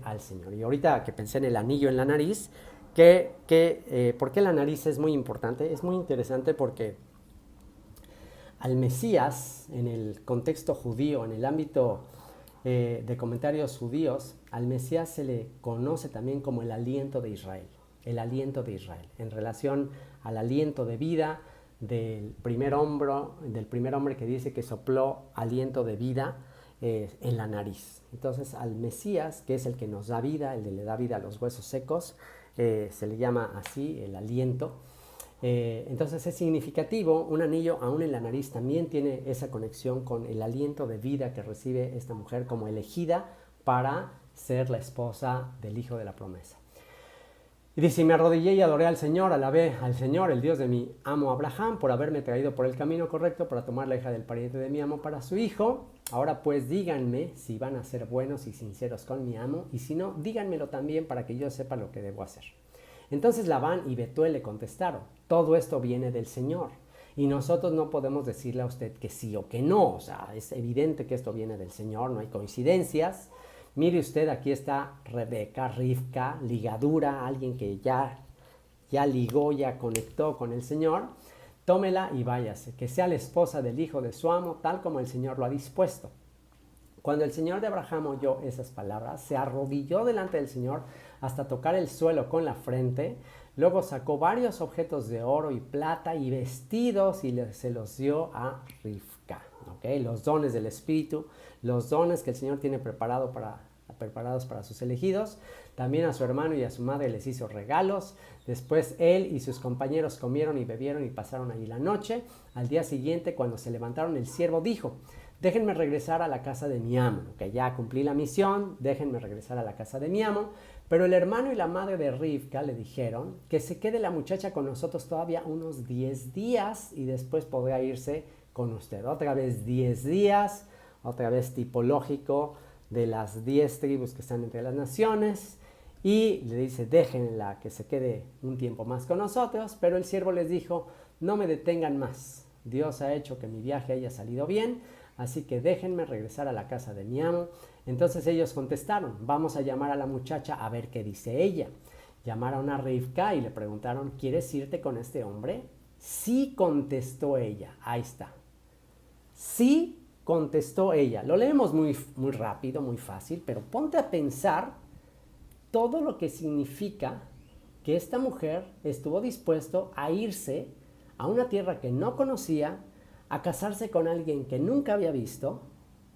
al Señor. Y ahorita que pensé en el anillo en la nariz, ¿por qué la nariz es muy importante? Es muy interesante porque al Mesías, en el contexto judío, en el ámbito de comentarios judíos, al Mesías se le conoce también como el aliento de Israel. El aliento de Israel, en relación al aliento de vida del primer hombre que dice que sopló aliento de vida en la nariz. Entonces al Mesías, que es el que nos da vida, el que le da vida a los huesos secos, se le llama así el aliento. Entonces es significativo, un anillo aún en la nariz también tiene esa conexión con el aliento de vida que recibe esta mujer como elegida para ser la esposa del hijo de la promesa. Y dice, me arrodillé y adoré al Señor, alabé al Señor, el Dios de mi amo Abraham, por haberme traído por el camino correcto para tomar la hija del pariente de mi amo para su hijo. Ahora pues díganme si van a ser buenos y sinceros con mi amo, y si no, díganmelo también para que yo sepa lo que debo hacer. Entonces Labán y Betuel le contestaron, todo esto viene del Señor, y nosotros no podemos decirle a usted que sí o que no. O sea, es evidente que esto viene del Señor, no hay coincidencias. Mire usted, aquí está Rebeca, Rivka, ligadura, alguien que ya ligó, ya conectó con el Señor. Tómela y váyase, que sea la esposa del hijo de su amo, tal como el Señor lo ha dispuesto. Cuando el Señor de Abraham oyó esas palabras, se arrodilló delante del Señor hasta tocar el suelo con la frente. Luego sacó varios objetos de oro y plata y vestidos y se los dio a Rivka. ¿Okay? Los dones del Espíritu, los dones que el Señor tiene preparados para sus elegidos. También a su hermano y a su madre les hizo regalos. Después él y sus compañeros comieron y bebieron y pasaron allí la noche. Al día siguiente, cuando se levantaron, el siervo dijo, déjenme regresar a la casa de mi amo, que ya cumplí la misión, déjenme regresar a la casa de mi amo. Pero el hermano y la madre de Rivka le dijeron que se quede la muchacha con nosotros todavía unos 10 días y después podrá irse con usted. Otra vez 10 días, otra vez tipológico de las 10 tribus que están entre las naciones. Y le dice, déjenla que se quede un tiempo más con nosotros. Pero el siervo les dijo, no me detengan más. Dios ha hecho que mi viaje haya salido bien, así que déjenme regresar a la casa de mi amo. Entonces ellos contestaron, vamos a llamar a la muchacha a ver qué dice ella. Llamaron a Rivka y le preguntaron, ¿quieres irte con este hombre? Sí, contestó ella. Ahí está. Sí, contestó ella. Lo leemos muy rápido, muy fácil, pero ponte a pensar todo lo que significa que esta mujer estuvo dispuesto a irse a una tierra que no conocía, a casarse con alguien que nunca había visto.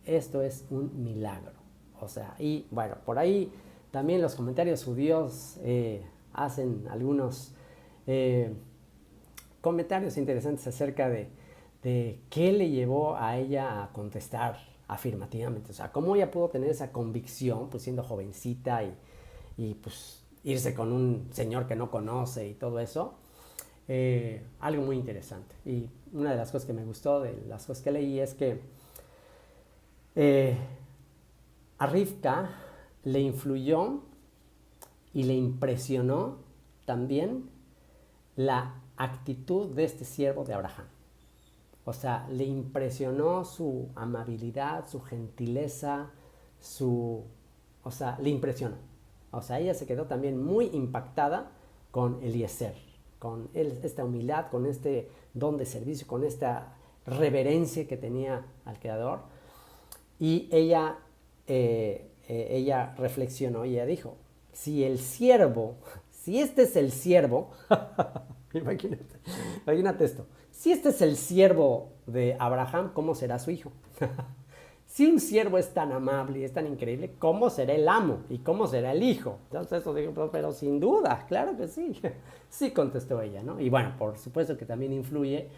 Esto es un milagro. O sea, y bueno, por ahí también los comentarios judíos hacen algunos comentarios interesantes acerca de qué le llevó a ella a contestar afirmativamente. O sea, cómo ella pudo tener esa convicción, pues siendo jovencita y pues irse con un señor que no conoce y todo eso. Algo muy interesante. Y una de las cosas que me gustó de las cosas que leí es que a Rivka le influyó y le impresionó también la actitud de este siervo de Abraham. O sea, le impresionó su amabilidad, su gentileza, o sea, le impresionó. O sea, ella se quedó también muy impactada con Eliezer, con esta humildad, con este don de servicio, con esta reverencia que tenía al Creador. Y ella reflexionó y ella dijo, si este es el siervo, imagínate esto, si este es el siervo de Abraham, ¿cómo será su hijo? Si un siervo es tan amable y es tan increíble, ¿cómo será el amo? ¿Y cómo será el hijo? Entonces eso dijo, pero sin duda, claro que sí. Sí, contestó ella, ¿no? Y bueno, por supuesto que también influye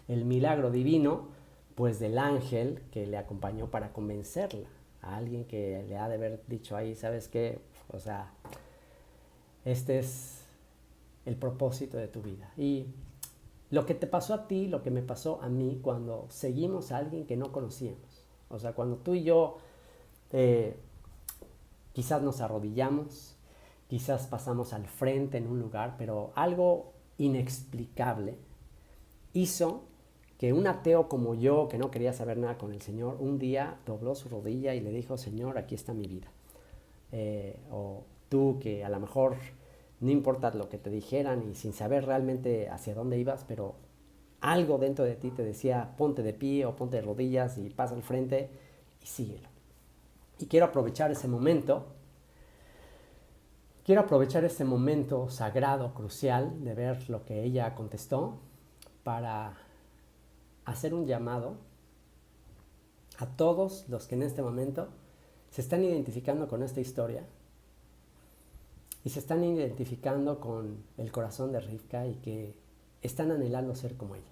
el milagro divino, pues del ángel que le acompañó para convencerla. A alguien que le ha de haber dicho ahí, ¿sabes qué? O sea, este es el propósito de tu vida. Y lo que te pasó a ti, lo que me pasó a mí cuando seguimos a alguien que no conocíamos. O sea, cuando tú y yo quizás nos arrodillamos, quizás pasamos al frente en un lugar, pero algo inexplicable hizo que un ateo como yo, que no quería saber nada con el Señor, un día dobló su rodilla y le dijo, Señor, aquí está mi vida. O tú que a lo mejor no importa lo que te dijeran y sin saber realmente hacia dónde ibas, pero algo dentro de ti te decía, ponte de pie o ponte de rodillas y pasa al frente y síguelo. Y quiero aprovechar ese momento sagrado, crucial, de ver lo que ella contestó para hacer un llamado a todos los que en este momento se están identificando con esta historia y se están identificando con el corazón de Rivka y que están anhelando ser como ella.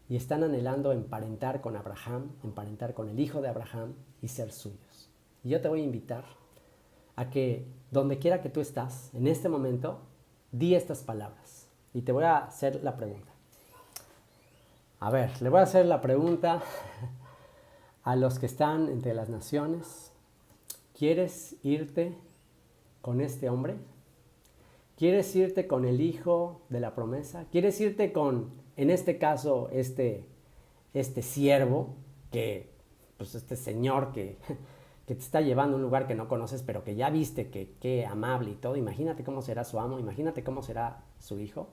Y están anhelando emparentar con Abraham, emparentar con el hijo de Abraham y ser suyos. Y yo te voy a invitar a que donde quiera que tú estás, en este momento, di estas palabras. Y te voy a hacer la pregunta. A ver, le voy a hacer la pregunta a los que están entre las naciones. ¿Quieres irte con este hombre? ¿Quieres irte con el hijo de la promesa? ¿Quieres irte con, en este caso, este siervo, pues este señor que te está llevando a un lugar que no conoces, pero que ya viste que amable y todo? Imagínate cómo será su amo, imagínate cómo será su hijo.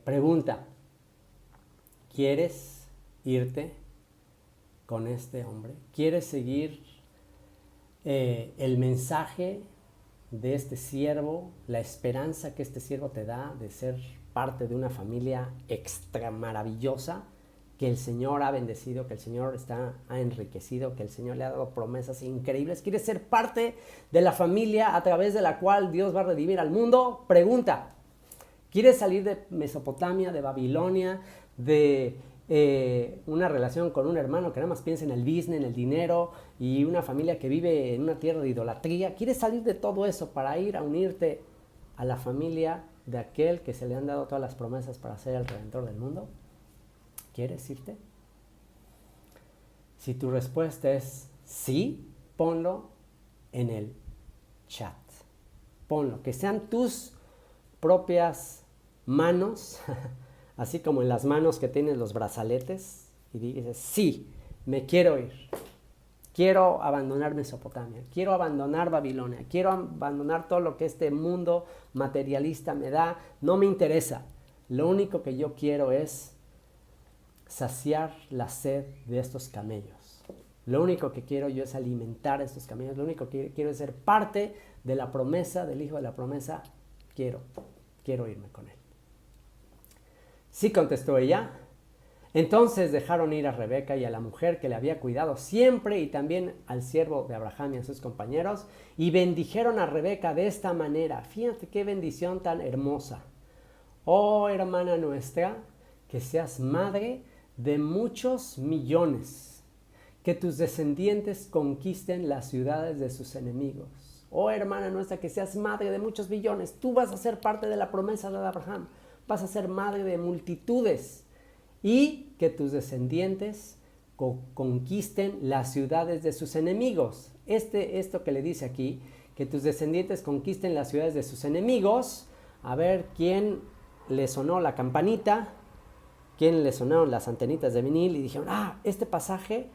Pregunta, ¿quieres irte con este hombre? ¿Quieres seguir el mensaje de este siervo, la esperanza que este siervo te da de ser parte de una familia extra maravillosa que el Señor ha bendecido, que el Señor ha enriquecido, que el Señor le ha dado promesas increíbles? ¿Quieres ser parte de la familia a través de la cual Dios va a redimir al mundo? Pregunta, ¿quieres salir de Mesopotamia, de Babilonia, de una relación con un hermano que nada más piensa en el business, en el dinero, y una familia que vive en una tierra de idolatría. ¿Quieres salir de todo eso para ir a unirte a la familia de aquel que se le han dado todas las promesas para ser el Redentor del mundo? ¿Quieres irte? Si tu respuesta es sí, ponlo en el chat. Ponlo, que sean tus propias manos, así como en las manos que tienes los brazaletes, y dices, sí, me quiero ir. Quiero abandonar Mesopotamia, quiero abandonar Babilonia, quiero abandonar todo lo que este mundo materialista me da, no me interesa. Lo único que yo quiero es saciar la sed de estos camellos. Lo único que quiero yo es alimentar a estos camellos, lo único que quiero es ser parte de la promesa, del hijo de la promesa. Quiero irme con él. Sí, contestó ella. Entonces dejaron ir a Rebeca y a la mujer que le había cuidado siempre, y también al siervo de Abraham y a sus compañeros, y bendijeron a Rebeca de esta manera. Fíjate qué bendición tan hermosa. Oh, hermana nuestra, que seas madre de muchos millones, que tus descendientes conquisten las ciudades de sus enemigos. Oh, hermana nuestra, que seas madre de muchos millones. Tú vas a ser parte de la promesa de Abraham. Vas a ser madre de multitudes. Y que tus descendientes conquisten las ciudades de sus enemigos. Esto que le dice aquí, que tus descendientes conquisten las ciudades de sus enemigos. A ver, ¿quién le sonó la campanita? ¿Quién le sonaron las antenitas de vinil? Y dijeron, este pasaje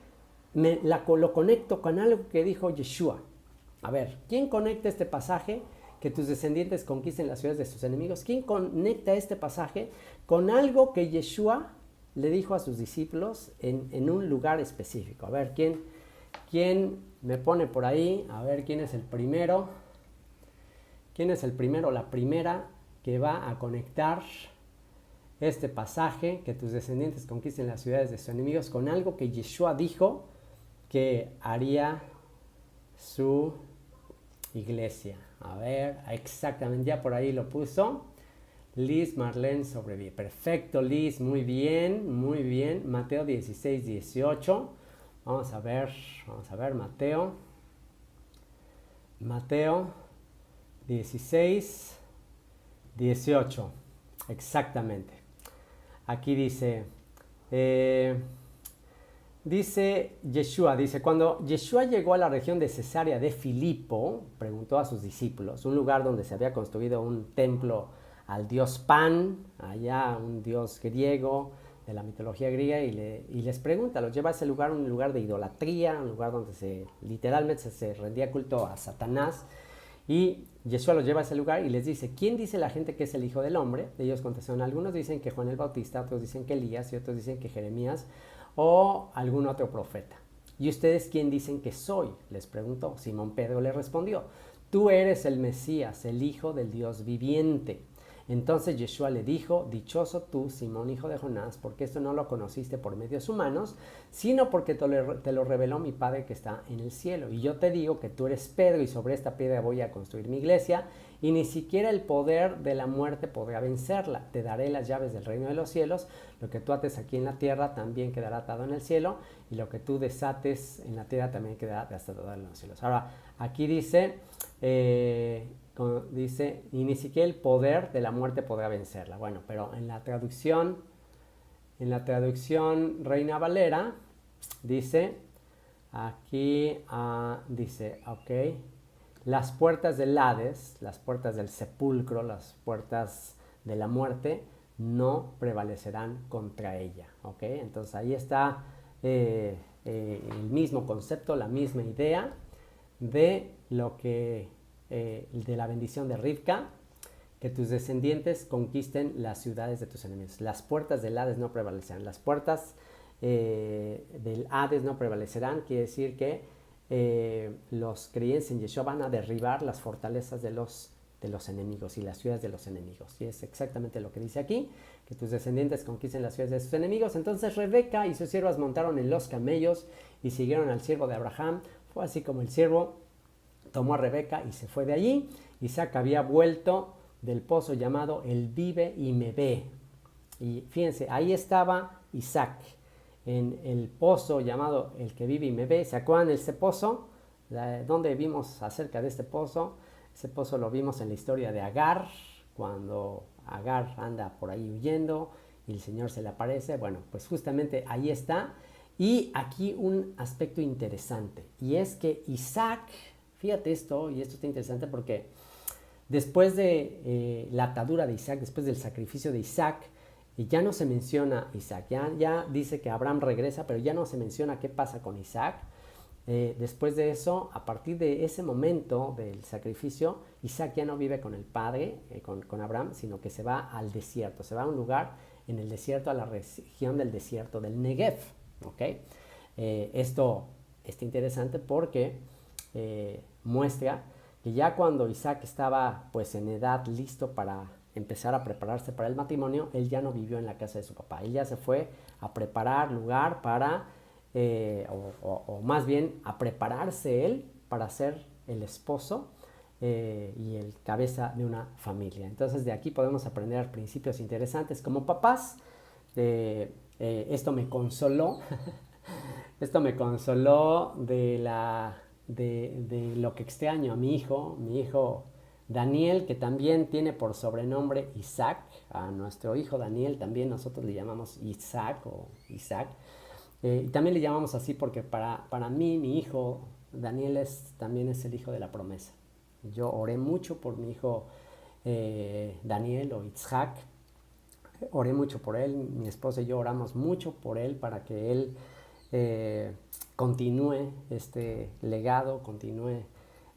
lo conecto con algo que dijo Yeshua. A ver, ¿quién conecta este pasaje? Que tus descendientes conquisten las ciudades de sus enemigos. ¿Quién conecta este pasaje con algo que Yeshua le dijo a sus discípulos en un lugar específico? A ver, ¿quién me pone por ahí? A ver, ¿quién es el primero? ¿Quién es el primero o la primera que va a conectar este pasaje, que tus descendientes conquisten las ciudades de sus enemigos, con algo que Yeshua dijo que haría su iglesia? A ver, exactamente, ya por ahí lo puso. Liz Marlene sobrevive. Perfecto, Liz, muy bien, muy bien. Mateo 16, 18. Vamos a ver, Mateo 16, 18. Exactamente. Aquí dice, Yeshua, cuando Yeshua llegó a la región de Cesarea de Filipo, preguntó a sus discípulos, un lugar donde se había construido un templo al dios Pan, allá un dios griego de la mitología griega, y les pregunta, los lleva a ese lugar, un lugar de idolatría, un lugar donde literalmente se rendía culto a Satanás, y Yeshua los lleva a ese lugar y les dice, ¿quién dice la gente que es el Hijo del Hombre? Ellos contestaron, algunos dicen que Juan el Bautista, otros dicen que Elías, y otros dicen que Jeremías, o algún otro profeta. ¿Y ustedes quién dicen que soy?, les preguntó. Simón Pedro le respondió, tú eres el Mesías, el Hijo del Dios viviente. Entonces Yeshua le dijo, dichoso tú, Simón, hijo de Jonás, porque esto no lo conociste por medios humanos, sino porque te lo reveló mi Padre que está en el cielo. Y yo te digo que tú eres Pedro, y sobre esta piedra voy a construir mi iglesia, y ni siquiera el poder de la muerte podrá vencerla. Te daré las llaves del reino de los cielos. Lo que tú ates aquí en la tierra también quedará atado en el cielo, y lo que tú desates en la tierra también quedará atado en los cielos. Ahora, aquí dice, y ni siquiera el poder de la muerte podrá vencerla. Bueno, pero en la traducción Reina Valera, dice, aquí dice, ok, las puertas del Hades, las puertas del sepulcro, las puertas de la muerte, no prevalecerán contra ella, ok. Entonces ahí está el mismo concepto, la misma idea de lo que de la bendición de Rivka, que tus descendientes conquisten las ciudades de tus enemigos. Las puertas del Hades no prevalecerán. Las puertas del Hades no prevalecerán. Quiere decir que los creyentes en Yeshua van a derribar las fortalezas de los enemigos y las ciudades de los enemigos. Y es exactamente lo que dice aquí, que tus descendientes conquisten las ciudades de sus enemigos. Entonces Rebeca y sus siervas montaron en los camellos y siguieron al siervo de Abraham. Fue así como el siervo tomó a Rebeca y se fue de allí. Isaac había vuelto del pozo llamado El Vive y Me Ve. Y fíjense, ahí estaba Isaac. en el pozo llamado El que vive y me ve. ¿Se acuerdan de ese pozo? ¿Dónde vimos acerca de este pozo? Ese pozo lo vimos en la historia de Agar, cuando Agar anda por ahí huyendo y el Señor se le aparece. Bueno, pues justamente ahí está. Y aquí un aspecto interesante, y es que Isaac, fíjate esto, y esto está interesante porque después de la atadura de Isaac, después del sacrificio de Isaac, ya no se menciona Isaac, ya dice que Abraham regresa, pero ya no se menciona qué pasa con Isaac. Después de eso, a partir de ese momento del sacrificio, Isaac ya no vive con el padre, con Abraham, sino que se va al desierto, se va a un lugar en el desierto, a la región del desierto del Negev. ¿Okay? Esto está interesante porque muestra que ya cuando Isaac estaba pues en edad listo para empezar a prepararse para el matrimonio, él ya no vivió en la casa de su papá, él ya se fue a preparar lugar para, o más bien a prepararse él para ser el esposo y el cabeza de una familia. Entonces de aquí podemos aprender principios interesantes como papás. Esto me consoló, esto me consoló de lo que extraño a mi hijo Daniel, que también tiene por sobrenombre Isaac. A nuestro hijo Daniel también nosotros le llamamos Isaac o Isaac. Y también le llamamos así porque para mí mi hijo Daniel también es el hijo de la promesa. Yo oré mucho por mi hijo Daniel o Isaac. Oré mucho por él, mi esposa y yo oramos mucho por él para que él continúe este legado, continúe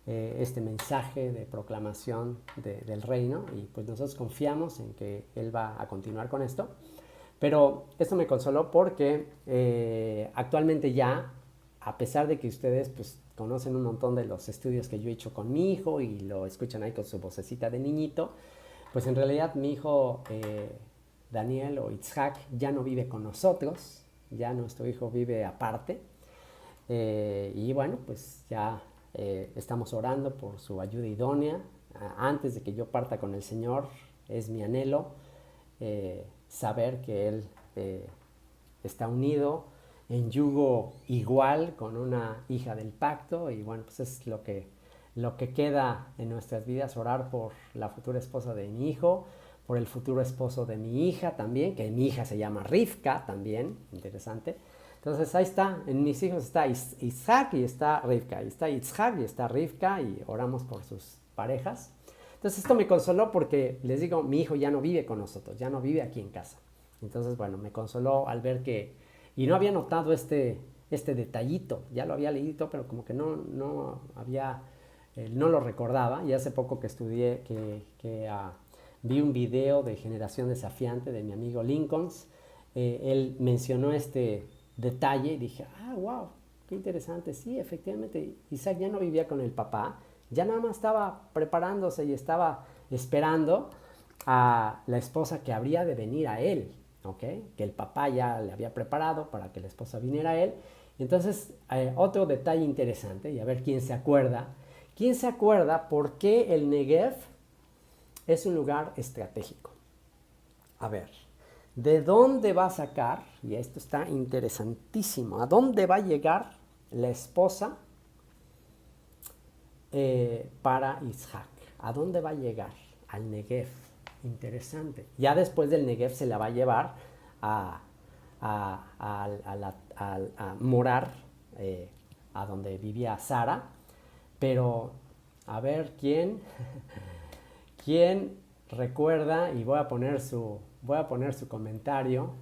este mensaje de proclamación del reino, y pues nosotros confiamos en que él va a continuar con esto. Pero esto me consoló porque actualmente ya, a pesar de que ustedes pues conocen un montón de los estudios que yo he hecho con mi hijo y lo escuchan ahí con su vocecita de niñito, pues en realidad mi hijo Daniel o Isaac ya no vive con nosotros, ya nuestro hijo vive aparte, y bueno, pues ya estamos orando por su ayuda idónea. Antes de que yo parta con el Señor, es mi anhelo saber que Él está unido en yugo igual con una hija del pacto, y bueno, pues es lo que queda en nuestras vidas, orar por la futura esposa de mi hijo, por el futuro esposo de mi hija también, que mi hija se llama Rivka también, interesante. Entonces ahí está, en mis hijos está Isaac y está Rivka, y está Isaac y está Rivka, y oramos por sus parejas. Entonces esto me consoló porque, les digo, mi hijo ya no vive con nosotros, ya no vive aquí en casa. Entonces, bueno, me consoló al ver que, y no había notado este detallito, ya lo había leído, pero como que no lo recordaba, y hace poco que estudié, vi un video de Generación Desafiante de mi amigo Lincolns. Él mencionó este detalle y dije, wow, qué interesante. Sí, efectivamente, Isaac ya no vivía con el papá, ya nada más estaba preparándose y estaba esperando a la esposa que habría de venir a él, ¿okay? Que el papá ya le había preparado para que la esposa viniera a él. Entonces, otro detalle interesante, y a ver quién se acuerda por qué el Negev es un lugar estratégico. A ver, ¿de dónde va a sacar? Y esto está interesantísimo. ¿A dónde va a llegar la esposa para Isaac? ¿A dónde va a llegar? Al Negev. Interesante. Ya después del Negev se la va a llevar a morar a donde vivía Sara. Pero, a ver, ¿quién recuerda? Y voy a poner su comentario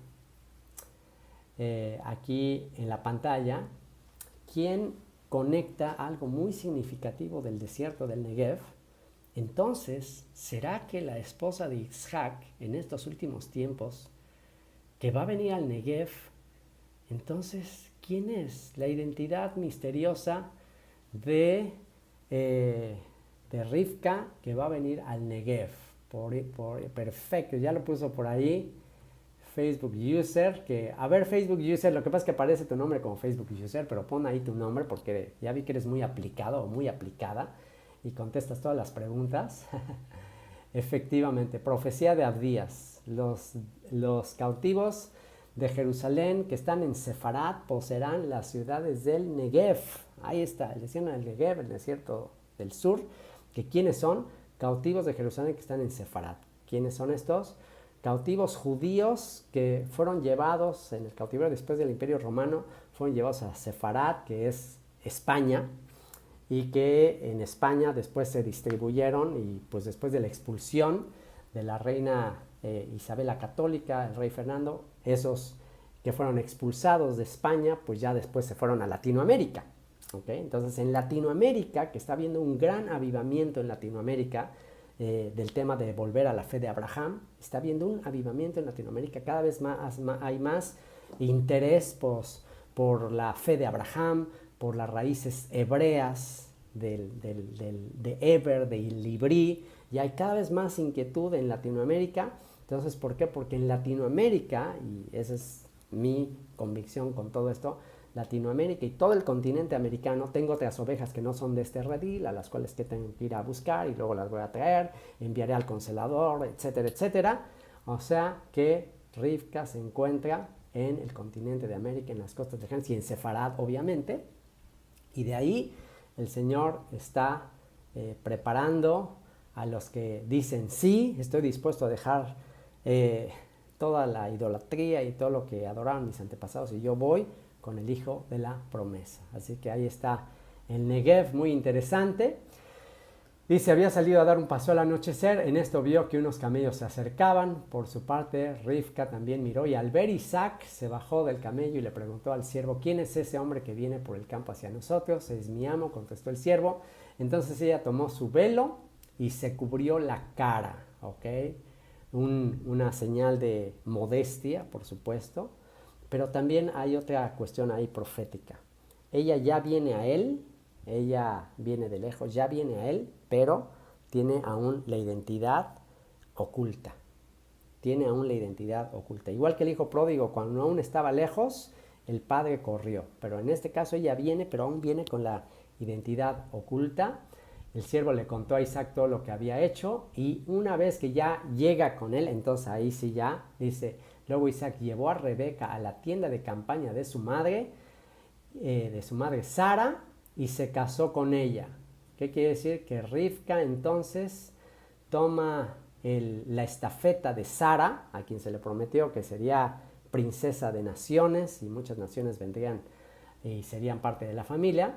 aquí en la pantalla. ¿Quién conecta algo muy significativo del desierto del Negev? Entonces, ¿será que la esposa de Isaac en estos últimos tiempos, que va a venir al Negev, entonces, quién es? La identidad misteriosa de Rivka, que va a venir al Negev. Perfecto, ya lo puso por ahí Facebook User, Facebook User, lo que pasa es que aparece tu nombre como Facebook User, pero pon ahí tu nombre porque ya vi que eres muy aplicado o muy aplicada y contestas todas las preguntas. Efectivamente, profecía de Abdías, los cautivos de Jerusalén que están en Sefarat poseerán las ciudades del Negev. Ahí está, el desierto del Negev, el desierto del sur. ¿Que quiénes son? Cautivos de Jerusalén que están en Sefarat. ¿Quiénes son estos? Cautivos judíos que fueron llevados en el cautiverio después del Imperio Romano, fueron llevados a Sefarat, que es España, y que en España después se distribuyeron y pues después de la expulsión de la reina Isabel la Católica, el rey Fernando, esos que fueron expulsados de España pues ya después se fueron a Latinoamérica. ¿Okay? Entonces en Latinoamérica, que está habiendo un gran avivamiento en Latinoamérica del tema de volver a la fe de Abraham, está habiendo un avivamiento en Latinoamérica, cada vez más hay más interés por la fe de Abraham, por las raíces hebreas de Eber, de Librí, y hay cada vez más inquietud en Latinoamérica. Entonces, ¿por qué? Porque en Latinoamérica, y esa es mi convicción con todo esto, Latinoamérica y todo el continente americano, tengo otras ovejas que no son de este redil, a las cuales que tengo que ir a buscar y luego las voy a traer, enviaré al consolador, etcétera, etcétera. O sea que Rivka se encuentra en el continente de América, en las costas lejanas y en Sefarad, obviamente. Y de ahí el Señor está preparando a los que dicen, sí, estoy dispuesto a dejar toda la idolatría y todo lo que adoraron mis antepasados y yo voy con el hijo de la promesa. Así que ahí está el Negev, muy interesante. Dice, había salido a dar un paseo al anochecer, en esto vio que unos camellos se acercaban. Por su parte, Rivka también miró y al ver Isaac se bajó del camello y le preguntó al siervo, ¿quién es ese hombre que viene por el campo hacia nosotros? Es mi amo, contestó el siervo. Entonces ella tomó su velo y se cubrió la cara, ¿ok? Una señal de modestia, por supuesto, pero también hay otra cuestión ahí profética. Ella ya viene a él, ella viene de lejos, ya viene a él, pero tiene aún la identidad oculta. Tiene aún la identidad oculta. Igual que el hijo pródigo, cuando aún estaba lejos, el padre corrió. Pero en este caso ella viene, pero aún viene con la identidad oculta. El siervo le contó a Isaac todo lo que había hecho y una vez que ya llega con él, entonces ahí sí ya dice, luego Isaac llevó a Rebeca a la tienda de campaña de su madre Sara, y se casó con ella. ¿Qué quiere decir? Que Rivka entonces toma la estafeta de Sara, a quien se le prometió que sería princesa de naciones y muchas naciones vendrían y serían parte de la familia,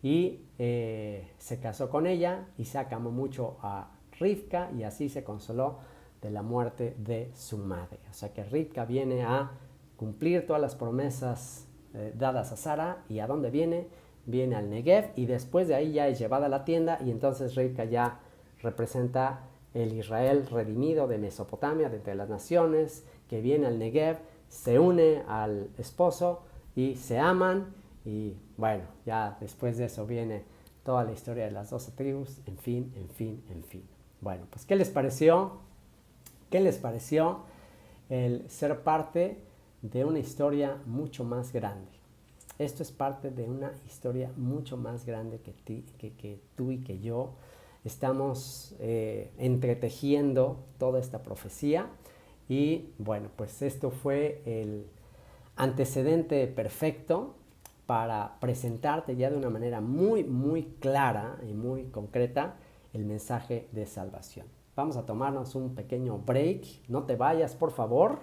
y se casó con ella. Isaac amó mucho a Rivka y así se consoló de la muerte de su madre. O sea que Rivka viene a cumplir todas las promesas dadas a Sara. ¿Y a dónde viene? Viene al Negev y después de ahí ya es llevada a la tienda y entonces Rivka ya representa el Israel redimido de Mesopotamia, de entre las naciones, que viene al Negev, se une al esposo y se aman. Y bueno, ya después de eso viene toda la historia de las 12 tribus, en fin. Bueno, pues ¿qué les pareció? ¿Qué les pareció el ser parte de una historia mucho más grande? Esto es parte de una historia mucho más grande que tú y que yo. Estamos entretejiendo toda esta profecía y bueno, pues esto fue el antecedente perfecto para presentarte ya de una manera muy, muy clara y muy concreta el mensaje de salvación. Vamos a tomarnos un pequeño break. No te vayas, por favor.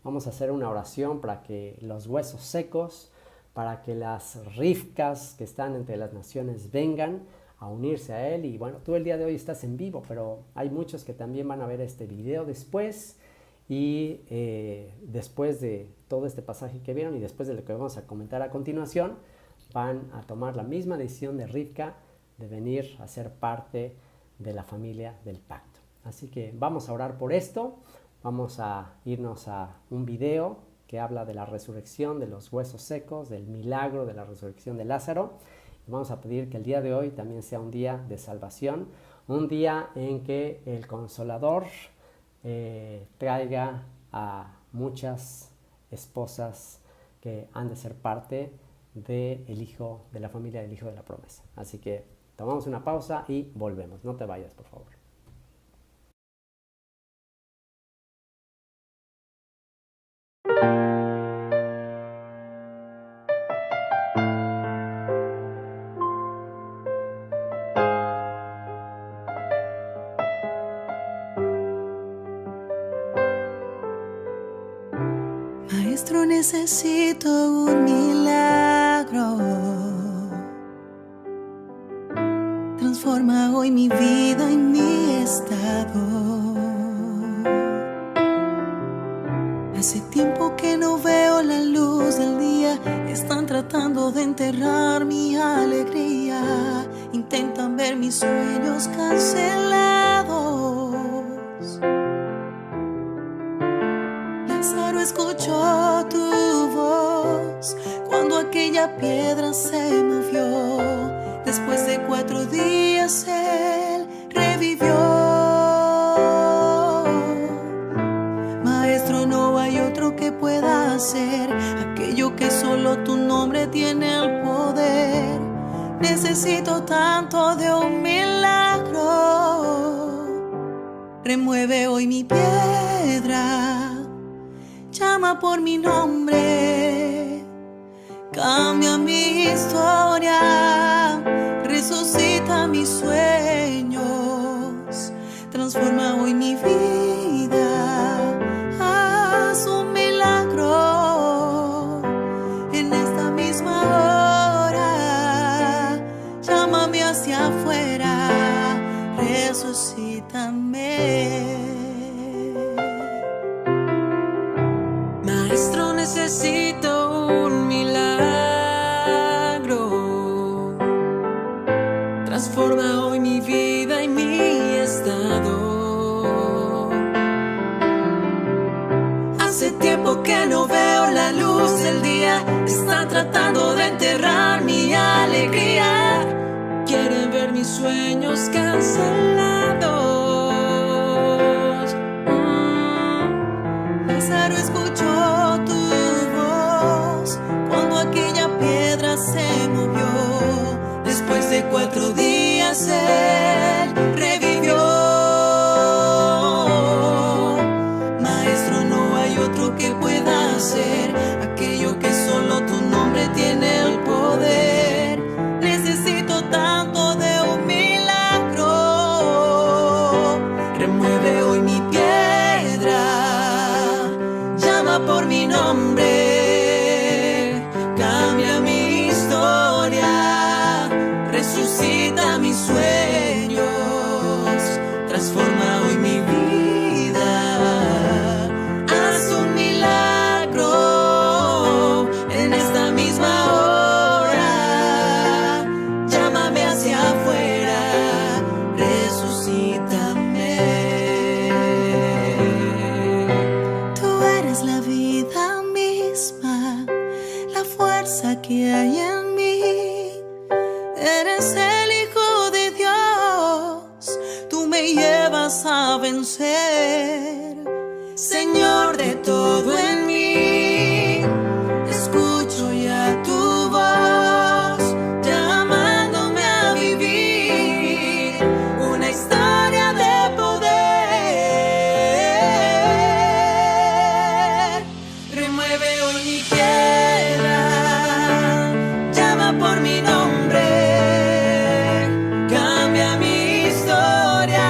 Vamos a hacer una oración para que los huesos secos, para que las Rivkas que están entre las naciones vengan a unirse a él. Y bueno, tú el día de hoy estás en vivo, pero hay muchos que también van a ver este video después. Y después de todo este pasaje que vieron y después de lo que vamos a comentar a continuación, van a tomar la misma decisión de Rivka de venir a ser parte de la familia del pacto. Así que vamos a orar por esto. Vamos a irnos a un video que habla de la resurrección de los huesos secos, del milagro de la resurrección de Lázaro. Y vamos a pedir que el día de hoy también sea un día de salvación, un día en que el Consolador traiga a muchas esposas que han de ser parte de la familia del Hijo de la Promesa. Así que tomamos una pausa y volvemos. No te vayas, por favor. Maestro, necesito un milagro. Transforma hoy mi vida y mi estado. Hace tiempo que no veo la luz del día. Están tratando de enterrar mi alegría. Intentan ver mis sueños cancelados. Lázaro escuchó tu voz cuando aquella piedra se movió. Después de 4 días él revivió. Maestro, no hay otro que pueda hacer aquello que solo tu nombre tiene el poder. Necesito tanto de un milagro. Remueve hoy mi piedra. Llama por mi nombre. Cambia mi historia. Resucita mis sueños. Transforma hoy mi vida. Haz un milagro en esta misma hora. Llámame hacia afuera. Resucítame. Maestro, necesito un milagro. Transforma hoy mi vida y mi estado. Hace tiempo que no veo la luz del día. Están tratando de enterrar mi alegría. Quieren ver mis sueños cancelados. Lázaro escuchó tu voz cuando aquella piedra se movió. Después de 4 días él revivió. Maestro, no hay otro que pueda hacer aquello que solo tu nombre tiene el poder. Necesito tanto de un milagro. Remueve hoy mi piedra. Llama por mi nombre. Cambia mi historia. Resucita mis sueños. Transforma hoy mi vida. Haz un milagro en esta misma hora. Llámame hacia afuera. Resucítame. Tú eres la vida misma, la fuerza que hay en mí. Eres el Hijo de Dios, tú me llevas a vencer. Señor de todo en mí, escucho ya tu voz, llamándome a vivir una historia de poder. Remueve hoy mi piedra, llama por mi nombre. Cambia mi historia,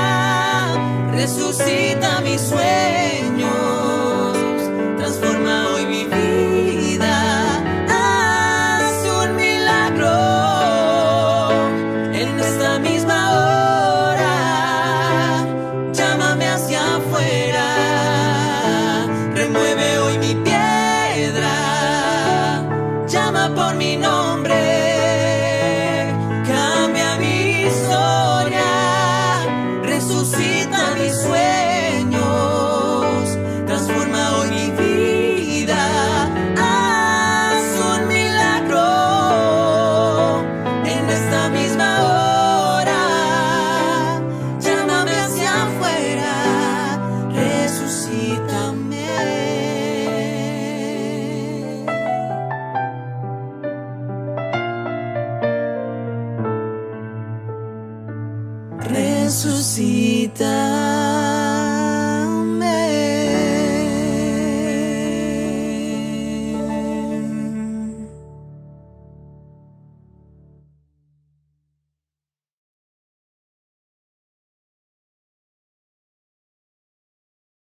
resucita mis sueños.